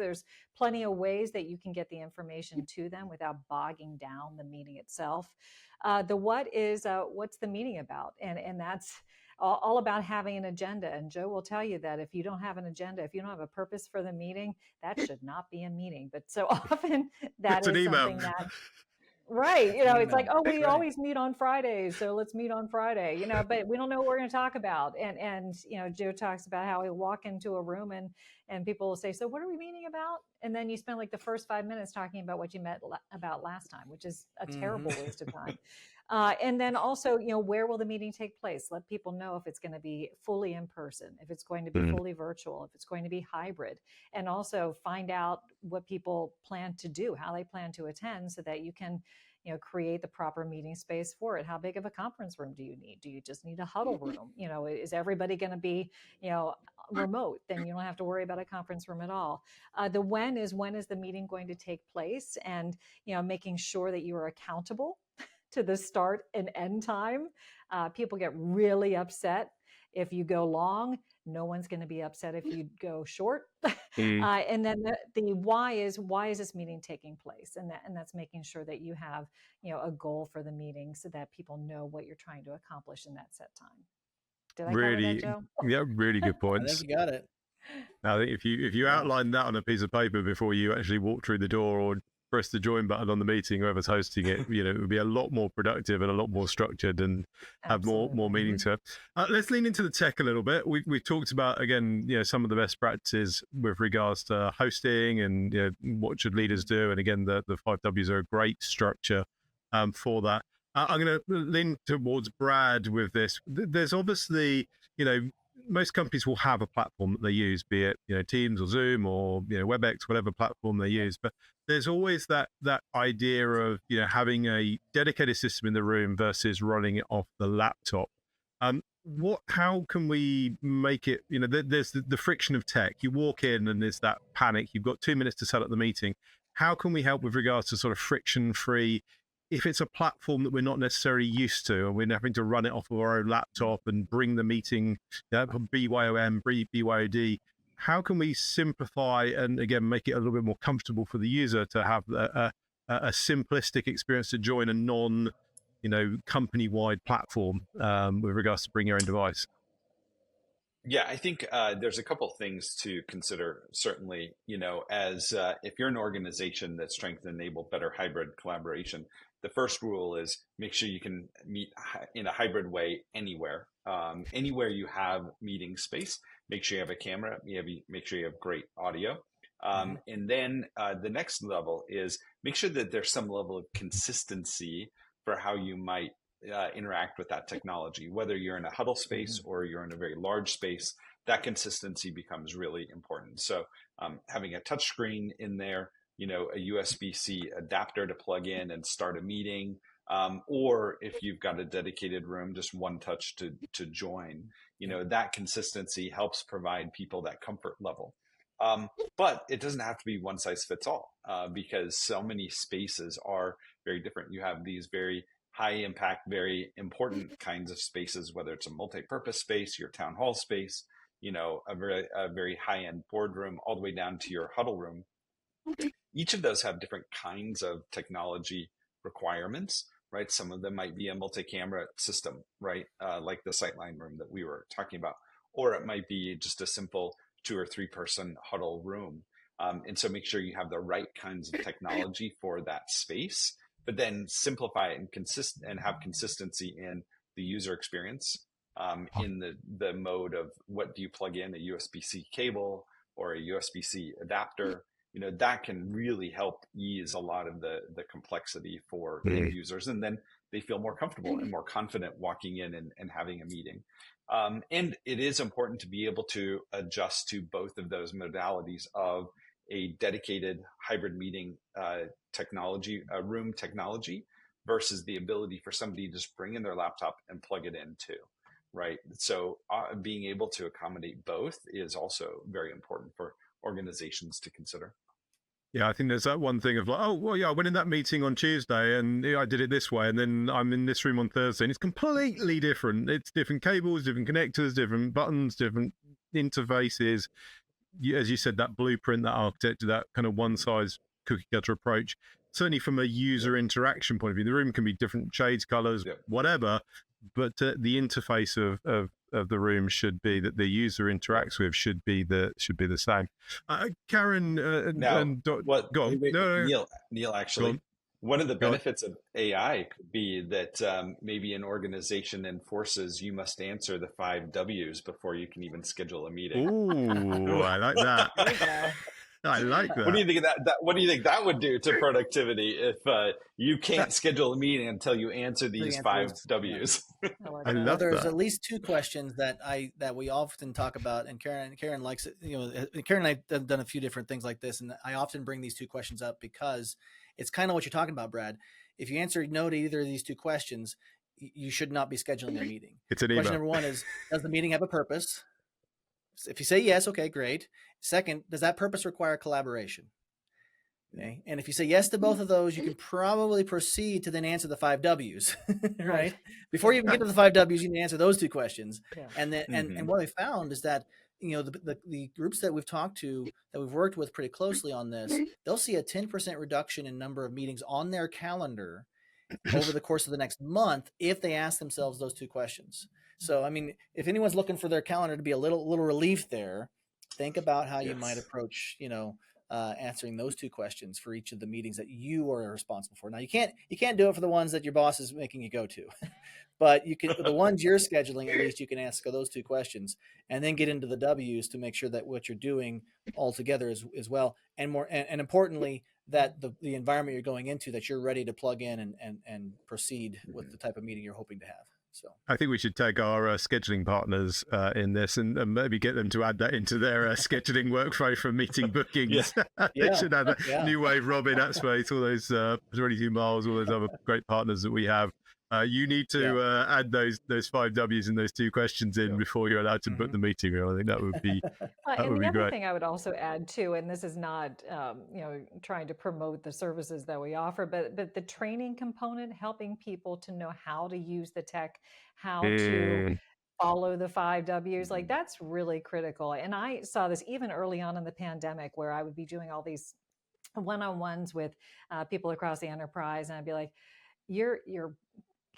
plenty of ways that you can get the information to them without bogging down the meeting itself. The what is, what's the meeting about? And that's all about having an agenda. And Joe will tell you that if you don't have an agenda, if you don't have a purpose for the meeting, that should not be a meeting. But so often that is something that... Right. It's like, oh, we always meet on Fridays, so let's meet on Friday, but we don't know what we're going to talk about. And Joe talks about how he'll walk into a room and people will say, so what are we meeting about? And then you spend like the first 5 minutes talking about what you met about last time, which is a terrible waste of time. And then also, where will the meeting take place? Let people know if it's going to be fully in person, if it's going to be fully virtual, if it's going to be hybrid, and also find out what people plan to do, how they plan to attend, so that you can, create the proper meeting space for it. How big of a conference room do you need? Do you just need a huddle room? Is everybody going to be, remote? Then you don't have to worry about a conference room at all. The when is the meeting going to take place, and, making sure that you are accountable to the start and end time. People get really upset if you go long. No one's going to be upset if you go short. And then the why is this meeting taking place, and that's making sure that you have a goal for the meeting so that people know what you're trying to accomplish in that set time. Did I cover that, Joe? Yeah, really good I points. think you got it. I think if you outline that on a piece of paper before you actually walk through the door or press the join button on the meeting, whoever's hosting it, it would be a lot more productive and a lot more structured and have more meaning to it. Let's lean into the tech a little bit. We've talked about, again, some of the best practices with regards to hosting and what should leaders do. And again, the 5Ws are a great structure for that. I'm going to lean towards Brad with this. There's obviously, most companies will have a platform that they use, be it Teams or Zoom or WebEx, whatever platform they use. But there's always that idea of having a dedicated system in the room versus running it off the laptop. How can we make it? There's the friction of tech. You walk in and there's that panic. You've got 2 minutes to set up the meeting. How can we help with regards to sort of friction-free? If it's a platform that we're not necessarily used to and we're having to run it off of our own laptop and bring the meeting, BYOM, BYOD, how can we simplify and, again, make it a little bit more comfortable for the user to have a simplistic experience to join a company-wide platform with regards to bring your own device? Yeah, I think there's a couple things to consider. Certainly, as if you're an organization that's trying to enable better hybrid collaboration, the first rule is make sure you can meet in a hybrid way anywhere. Anywhere you have meeting space, make sure you have a camera, make sure you have great audio. And then the next level is make sure that there's some level of consistency for how you might interact with that technology. Whether you're in a huddle space or you're in a very large space, that consistency becomes really important. So having a touch screen in there, a USB-C adapter to plug in and start a meeting, or if you've got a dedicated room, just one touch to join, that consistency helps provide people that comfort level. But it doesn't have to be one size fits all because so many spaces are very different. You have these very high impact, very important kinds of spaces, whether it's a multi-purpose space, your town hall space, a very high-end boardroom, all the way down to your huddle room. Each of those have different kinds of technology requirements, right? Some of them might be a multi-camera system, right? Like the Sightline room that we were talking about, or it might be just a simple 2 or 3 person huddle room. And so make sure you have the right kinds of technology for that space, but then simplify it and have consistency in the user experience, in the mode of what do you plug in, a USB-C cable or a USB-C adapter. That can really help ease a lot of the complexity for end users. And then they feel more comfortable and more confident walking in and having a meeting. And it is important to be able to adjust to both of those modalities of a dedicated hybrid meeting technology, room technology, versus the ability for somebody to just bring in their laptop and plug it in too, right? So being able to accommodate both is also very important for organizations to consider. Yeah, I think there's that one thing of like, oh, well, yeah, I went in that meeting on Tuesday and I did it this way. And then I'm in this room on Thursday and it's completely different. It's different cables, different connectors, different buttons, different interfaces. As you said, that blueprint, that architecture, that kind of one size cookie cutter approach, certainly from a user interaction point of view, the room can be different shades, colors, whatever, but the interface of the room should be that the user interacts with should be the same. Karin, now, go on. No. Neil, actually, one of the benefits of AI could be that maybe an organization enforces you must answer the 5 W's before you can even schedule a meeting. Ooh, I like that. There you go. I like that. What do you think of that? What do you think that would do to productivity if you can't schedule a meeting until you answer these 5 W's? I love There's that. at least 2 questions that we often talk about, and Karin likes it. Karin and I have done a few different things like this, and I often bring these 2 questions up because it's kind of what you're talking about, Brad. If you answer no to either of these 2 questions, you should not be scheduling a meeting. It's an email. Question number 1 is, does the meeting have a purpose? If you say yes, okay, great. Second, does that purpose require collaboration? Okay. And if you say yes to both of those, you can probably proceed to then answer the 5 W's, right? Before you even get to the 5 W's, you need to answer those 2 questions. Yeah. And then, and what I found is that, the groups that we've talked to, that we've worked with pretty closely on this, they'll see a 10% reduction in number of meetings on their calendar over the course of the next month if they ask themselves those 2 questions. So, I mean, if anyone's looking for their calendar to be a little relief there, think about how you might approach, answering those 2 questions for each of the meetings that you are responsible for. Now, you can't do it for the ones that your boss is making you go to, but you can, the ones you're scheduling, at least you can ask those 2 questions and then get into the W's to make sure that what you're doing altogether is well, and more, and importantly, that the environment you're going into, that you're ready to plug in and proceed with the type of meeting you're hoping to have. So I think we should take our scheduling partners in this and maybe get them to add that into their scheduling workflow for meeting bookings. They should have a New Wave, Robin, AppSpace, all those 22 miles, all those other great partners that we have. You need to add those 5 W's and those 2 questions in before you're allowed to book the meeting. I think that would be and the other thing I would also add too, and this is not trying to promote the services that we offer, but the training component, helping people to know how to use the tech, how to follow the 5 W's, like that's really critical. And I saw this even early on in the pandemic, where I would be doing all these one-on-ones with people across the enterprise, and I'd be like, your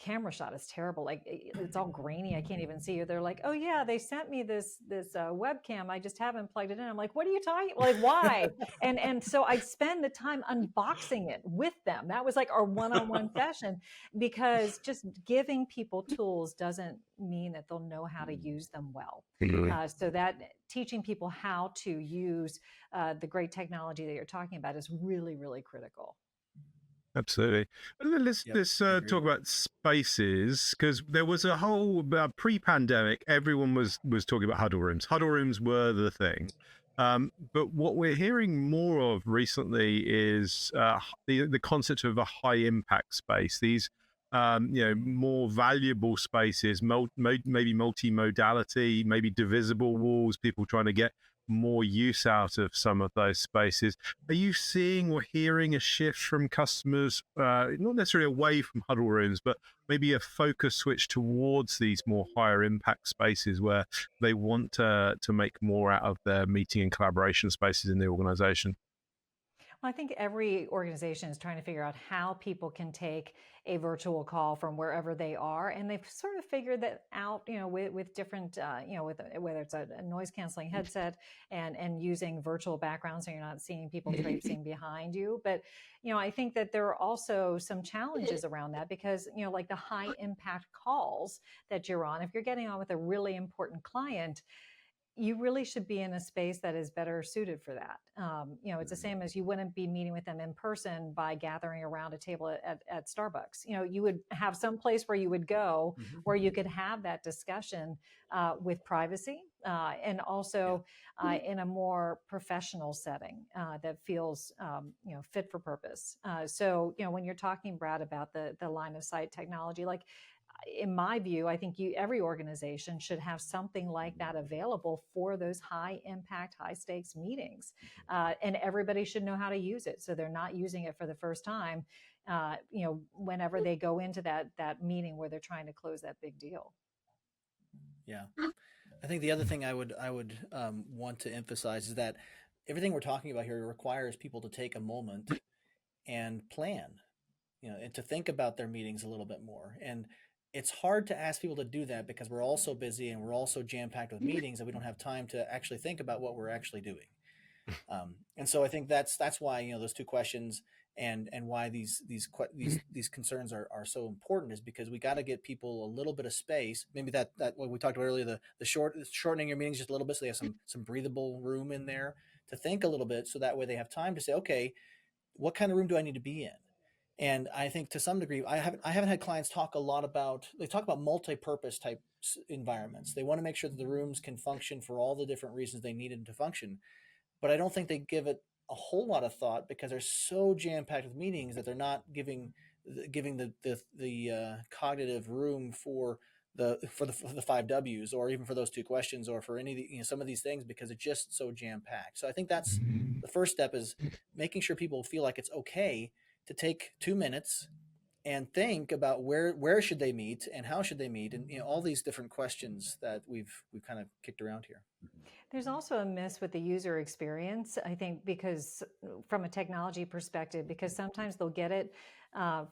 camera shot is terrible. Like it's all grainy. I can't even see you. They're like, oh yeah, they sent me this webcam. I just haven't plugged it in. I'm like, what are you talking? Like, why? and so I spend the time unboxing it with them. That was like our one-on-one session, because just giving people tools doesn't mean that they'll know how to use them well. So that teaching people how to use the great technology that you're talking about is really, really critical. Absolutely. Let's talk about spaces, because there was a whole pre-pandemic. Everyone was talking about huddle rooms. Huddle rooms were the thing, but what we're hearing more of recently is the concept of a high impact space. These more valuable spaces, maybe multi-modality, maybe divisible walls. People trying to get more use out of some of those spaces. Are you seeing or hearing a shift from customers, not necessarily away from huddle rooms, but maybe a focus switch towards these more higher impact spaces where they want to make more out of their meeting and collaboration spaces in the organization? Well, I think every organization is trying to figure out how people can take a virtual call from wherever they are, and they've sort of figured that out, with different, with whether it's a noise canceling headset and using virtual backgrounds, so you're not seeing people traipsing behind you. But I think that there are also some challenges around that, because like the high impact calls that you're on, if you're getting on with a really important client, you really should be in a space that is better suited for that. It's the same as you wouldn't be meeting with them in person by gathering around a table at Starbucks. You would have some place where you would go where you could have that discussion with privacy and also in a more professional setting that feels fit for purpose. So when you're talking, Brad, about the line of sight technology, like in my view, I think every organization should have something like that available for those high impact, high stakes meetings. And everybody should know how to use it, so they're not using it for the first time, whenever they go into that meeting where they're trying to close that big deal. Yeah. I think the other thing I would want to emphasize is that everything we're talking about here requires people to take a moment and plan, and to think about their meetings a little bit more. And it's hard to ask people to do that because we're all so busy and we're all so jam-packed with meetings that we don't have time to actually think about what we're actually doing. And so I think that's why those 2 questions and why these concerns are so important, is because we got to get people a little bit of space. Maybe that what we talked about earlier, the shortening your meetings just a little bit, so they have some breathable room in there to think a little bit, so that way they have time to say, okay, what kind of room do I need to be in? And I think to some degree, I haven't had clients talk about multi-purpose type environments. They want to make sure that the rooms can function for all the different reasons they need them to function. But I don't think they give it a whole lot of thought, because they're so jam-packed with meetings that they're not giving the cognitive room for for the 5 Ws, or even for those 2 questions, or for any of the, some of these things, because it's just so jam packed. So I think that's the first step, is making sure people feel like it's okay to take 2 minutes and think about where should they meet and how should they meet, and all these different questions that we've kind of kicked around here. There's also a miss with the user experience, I think, because from a technology perspective, because sometimes they'll get it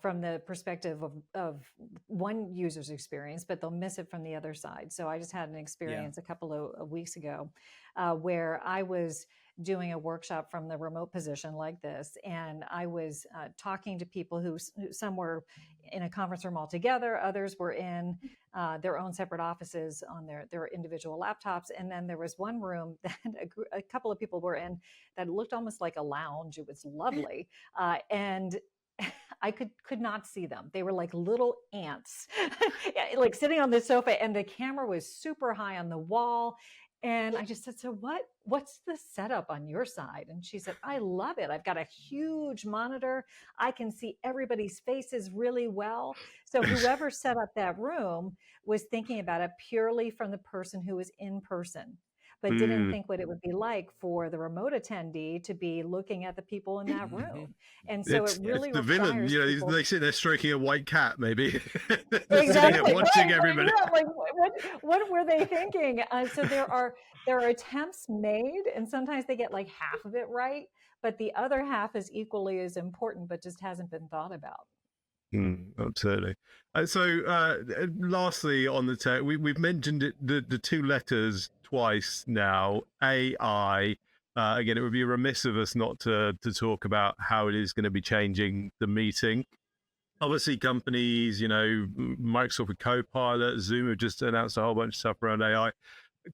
from the perspective of one user's experience, but they'll miss it from the other side. So I just had an experience a couple of weeks ago where I was doing a workshop from the remote position like this, and I was talking to people who some were in a conference room all together, others were in their own separate offices on their individual laptops, and then there was one room that a couple of people were in that looked almost like a lounge. It was lovely, and I could not see them. They were like little ants, like sitting on the sofa, and the camera was super high on the wall. And I just said, so what's the setup on your side? And she said, I love it. I've got a huge monitor. I can see everybody's faces really well. So whoever set up that room was thinking about it purely from the person who was in person, but didn't think what it would be like for the remote attendee to be looking at the people in that room. And so it's it really the villain, people... they sit there stroking a white cat, maybe. Exactly. Watching everybody. Yeah, like what were they thinking? So there are attempts made, and sometimes they get like half of it right, but the other half is equally as important, but just hasn't been thought about. Absolutely. So lastly on the tech, we've mentioned it, the 2 letters twice now, AI. Again, it would be remiss of us not to talk about how it is going to be changing the meeting. Obviously, companies, Microsoft with Copilot, Zoom have just announced a whole bunch of stuff around AI.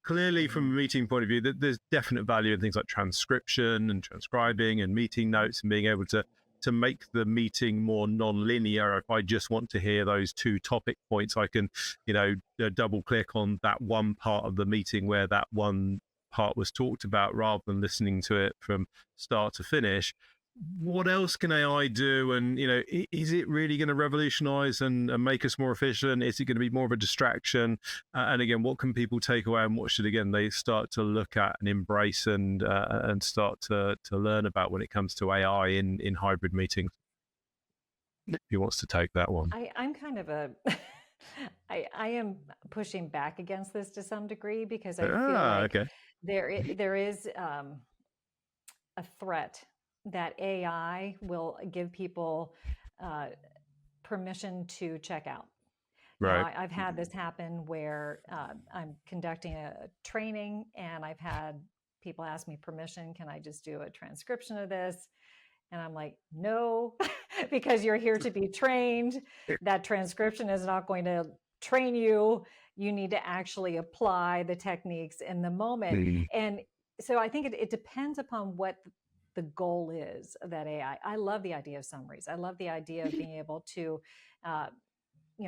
Clearly, from a meeting point of view, there's definite value in things like transcription and transcribing and meeting notes, and being able to make the meeting more non-linear. If I just want to hear those 2 topic points, I can, double click on that one part of the meeting where that one part was talked about, rather than listening to it from start to finish. What else can AI do? And, is it really going to revolutionize and make us more efficient? Is it going to be more of a distraction? And again, what can people take away, and what should, again, they start to look at and embrace and start to learn about when it comes to AI in hybrid meetings? Who wants to take that one? I'm kind of I am pushing back against this to some degree, because I feel like there is a threat that AI will give people permission to check out. Right. I've had this happen where I'm conducting a training, and I've had people ask me permission, can I just do a transcription of this? And I'm like, no, because you're here to be trained. That transcription is not going to train you. You need to actually apply the techniques in the moment. And so I think it depends upon what the goal is of that AI. I love the idea of summaries. I love the idea of being able to,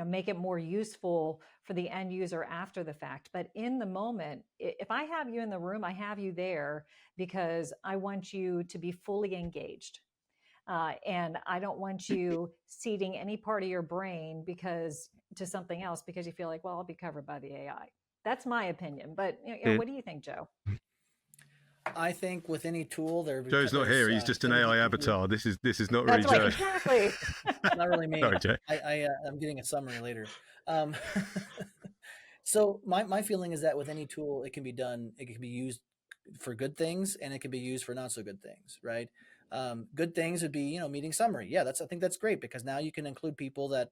make it more useful for the end user after the fact. But in the moment, if I have you in the room, I have you there because I want you to be fully engaged. And I don't want you seeding any part of your brain to something else because you feel like, well, I'll be covered by the AI. That's my opinion. But what do you think, Joe? I think with any tool, Joe's not here. He's just an AI avatar. This is not really Joe. Exactly. Not really me. Sorry, Joe. I'm getting a summary later. So my feeling is that with any tool, it can be used for good things, and it can be used for not so good things, right? Good things would be, meeting summary. Yeah, I think that's great, because now you can include people that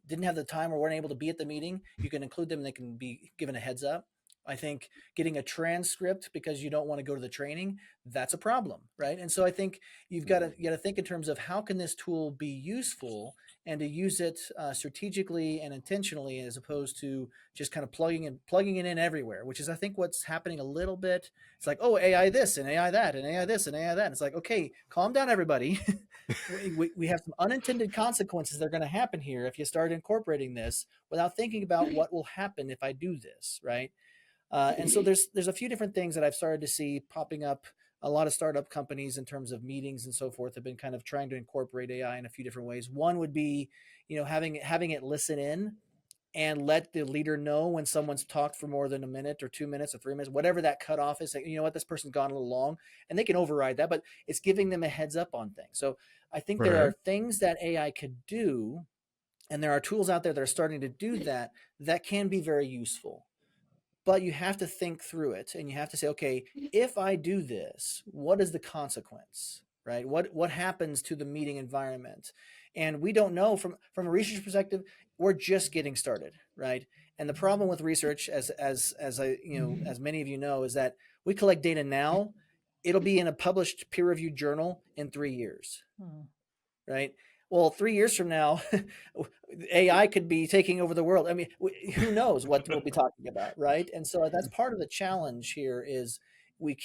didn't have the time or weren't able to be at the meeting. You can include them, and they can be given a heads up. I think getting a transcript because you don't want to go to the training, that's a problem, right? And so I think you got to think in terms of how can this tool be useful, and to use it strategically and intentionally, as opposed to just kind of plugging it in everywhere, which is, I think, what's happening a little bit. It's like, oh, AI this and AI that and AI this and AI that. And it's like, okay, calm down, everybody. we have some unintended consequences that are going to happen here if you start incorporating this without thinking about what will happen if I do this, right? And so there's a few different things that I've started to see popping up. A lot of startup companies, in terms of meetings and so forth, have been kind of trying to incorporate AI in a few different ways. One would be, having it listen in and let the leader know when someone's talked for more than a minute or 2 minutes or 3 minutes, whatever that cutoff is. Like, you know what, this person's gone a little long, and they can override that, but it's giving them a heads up on things. So I think there Right. are things that AI could do, and there are tools out there that are starting to do that can be very useful. But you have to think through it, and you have to say, okay, if I do this, what is the consequence, right? What happens to the meeting environment? And we don't know from a research perspective. We're just getting started, right? And the problem with research, as I as many of you know, is that we collect data now. It'll be in a published peer-reviewed journal in 3 years, right? Well, 3 years from now, AI could be taking over the world. I mean, who knows what we'll be talking about, right? And so that's part of the challenge here is we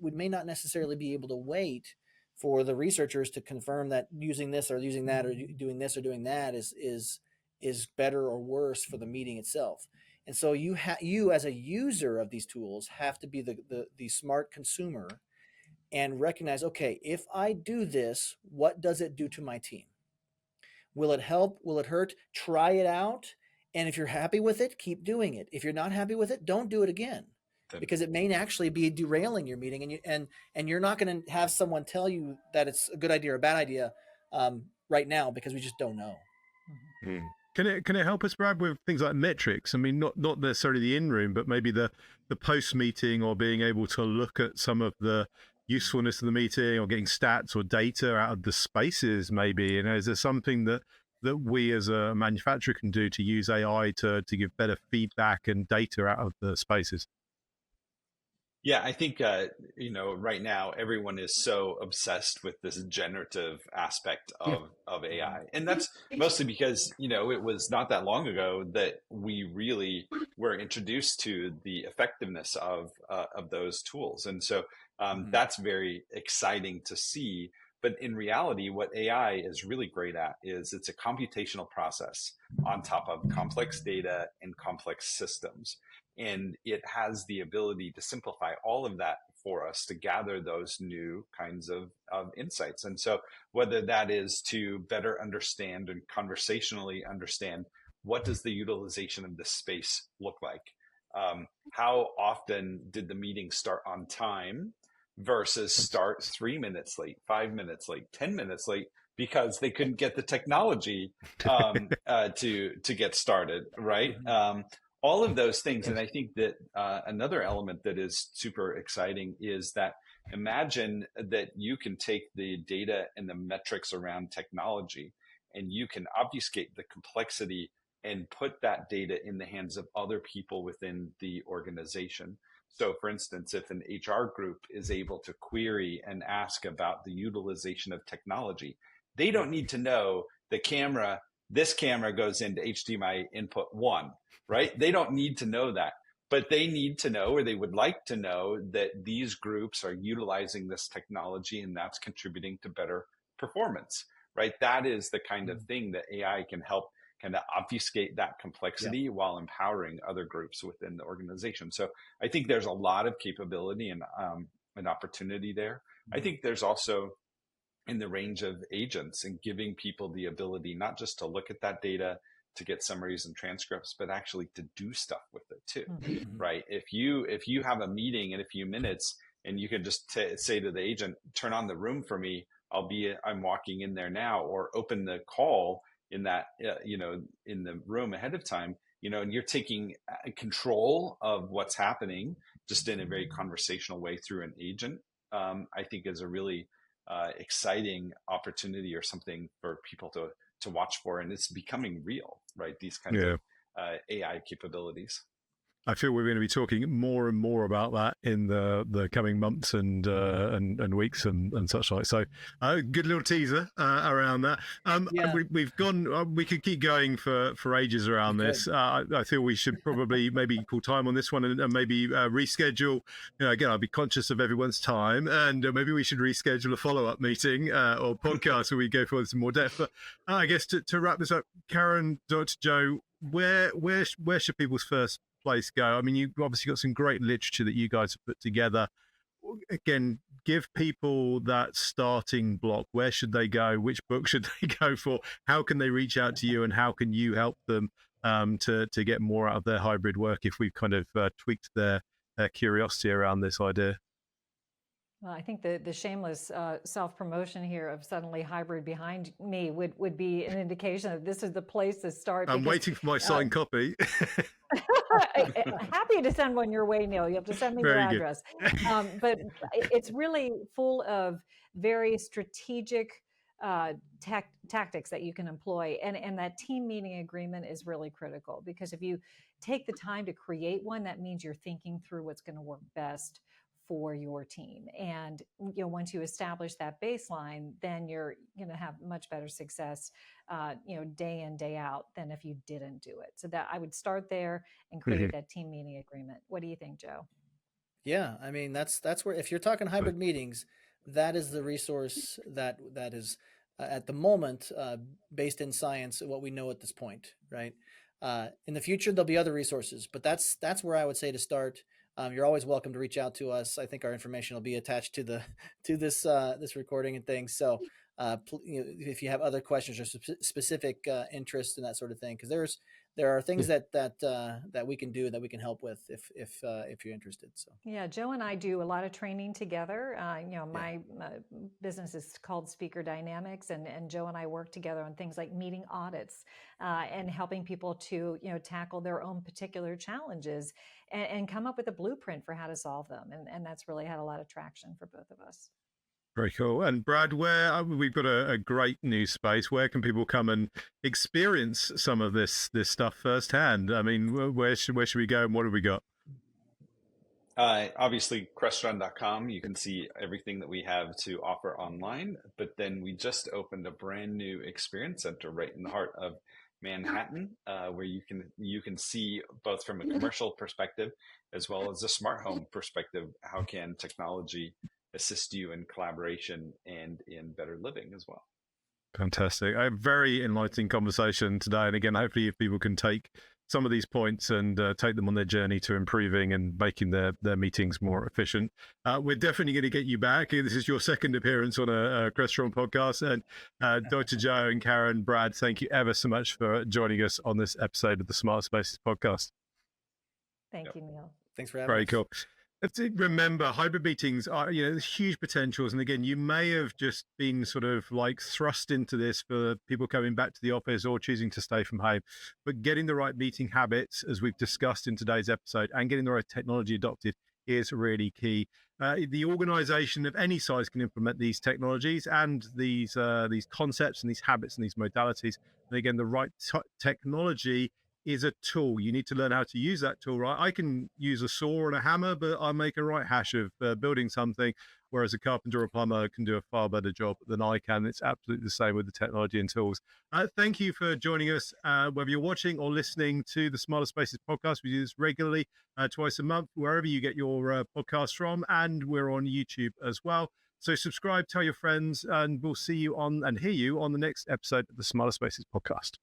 may not necessarily be able to wait for the researchers to confirm that using this or using that or doing this or doing that is better or worse for the meeting itself. And so you as a user of these tools have to be the smart consumer and recognize, okay, if I do this, what does it do to my team? Will it help? Will it hurt? Try it out. And if you're happy with it, keep doing it. If you're not happy with it, don't do it again, because it may actually be derailing your meeting, and you're not going to have someone tell you that it's a good idea or a bad idea right now, because we just don't know. Can it help us, Brad, with things like metrics? I mean, not necessarily the in-room, but maybe the post-meeting, or being able to look at some of the usefulness of the meeting, or getting stats or data out of the spaces, maybe. Is there something that we as a manufacturer can do to use AI to give better feedback and data out of the spaces? Yeah, I think right now everyone is so obsessed with this generative aspect of AI, and that's mostly because it was not that long ago that we really were introduced to the effectiveness of those tools, and so that's very exciting to see. But in reality, what AI is really great at is it's a computational process on top of complex data and complex systems. And it has the ability to simplify all of that for us to gather those new kinds of insights. And so whether that is to better understand and conversationally understand what does the utilization of this space look like? How often did the meeting start on time versus start 3 minutes late, 5 minutes late, 10 minutes late, because they couldn't get the technology to get started, right? All of those things. And I think that another element that is super exciting is that imagine that you can take the data and the metrics around technology, and you can obfuscate the complexity and put that data in the hands of other people within the organization. So for instance, if an HR group is able to query and ask about the utilization of technology, they don't need to know this camera goes into HDMI input 1, right? They don't need to know that, but they need to know, or they would like to know, that these groups are utilizing this technology and that's contributing to better performance, right? That is the kind of thing that AI can help kind of obfuscate that complexity while empowering other groups within the organization. So I think there's a lot of capability and an opportunity there. I think there's also in the range of agents and giving people the ability not just to look at that data to get summaries and transcripts, but actually to do stuff with it too, right? If you have a meeting in a few minutes and you can just say to the agent, turn on the room for me, I'm walking in there now, or open the call in that, in the room ahead of time, and you're taking control of what's happening just in a very conversational way through an agent, I think is a really exciting opportunity, or something for people to watch for. And it's becoming real, right? These kinds of AI capabilities. I feel we're going to be talking more and more about that in the coming months and weeks and such like. So, good little teaser around that. We've gone. We could keep going for ages around this. I feel we should probably maybe call time on this one and maybe reschedule. Again, I'll be conscious of everyone's time, and maybe we should reschedule a follow-up meeting or podcast where we go for this in more depth. But I guess to wrap this up, Karin, Dr. Joe, where should people's first place go? I mean, you've obviously got some great literature that you guys have put together. Again, give people that starting block. Where should they go? Which book should they go for? How can they reach out to you, and how can you help them to get more out of their hybrid work if we've kind of tweaked their curiosity around this idea. Well, I think the shameless self-promotion here of suddenly hybrid behind me would be an indication that this is the place to start. I'm because, waiting for my signed copy. happy to send one your way, Neil. You have to send me your Very good. address. But it's really full of very strategic tactics that you can employ. And that team meeting agreement is really critical, because if you take the time to create one, that means you're thinking through what's going to work best for your team. And once you establish that baseline, then you're going to have much better success, day in, day out, than if you didn't do it. So that I would start there and create that team meeting agreement. What do you think, Joe? Yeah, I mean that's where, if you're talking hybrid meetings, that is the resource that is at the moment based in science, what we know at this point, right? In the future, there'll be other resources, but that's where I would say to start. You're always welcome to reach out to us. I think our information will be attached to this recording and things. So if you have other questions or specific interests and that sort of thing, because there are things that we can do, that we can help with if you're interested. So yeah, Joe and I do a lot of training together. My business is called Speaker Dynamics, and Joe and I work together on things like meeting audits and helping people to tackle their own particular challenges and come up with a blueprint for how to solve them. And that's really had a lot of traction for both of us. Very cool. And Brad, we've got a great new space. Where can people come and experience some of this stuff firsthand? I mean, where should we go, and what have we got? Obviously, Crestron.com. You can see everything that we have to offer online. But then we just opened a brand new experience center right in the heart of Manhattan, where you can see, both from a commercial perspective as well as a smart home perspective, how can technology assist you in collaboration and in better living as well. Fantastic. A very enlightening conversation today. And again, hopefully if people can take some of these points and take them on their journey to improving and making their meetings more efficient. We're definitely going to get you back. This is your second appearance on a Crestron podcast. And Dr. Joe and Karin, Brad, thank you ever so much for joining us on this episode of the Smart Spaces podcast. Thank you, Neil. Thanks for having us. Very cool. Remember, hybrid meetings are, there's huge potentials. And again, you may have just been sort of like thrust into this for people coming back to the office or choosing to stay from home. But getting the right meeting habits, as we've discussed in today's episode, and getting the right technology adopted is really key. The organization of any size can implement these technologies and these concepts and these habits and these modalities. And again, the right technology is a tool. You need to learn how to use that tool, right? I can use a saw and a hammer, but I make a right hash of building something, whereas a carpenter or plumber can do a far better job than I can. It's absolutely the same with the technology and tools. Thank you for joining us, whether you're watching or listening to the Smarter Spaces podcast. We do this regularly, twice a month, wherever you get your podcasts from, and we're on YouTube as well. So subscribe, tell your friends, and we'll see you on and hear you on the next episode of the Smarter Spaces podcast.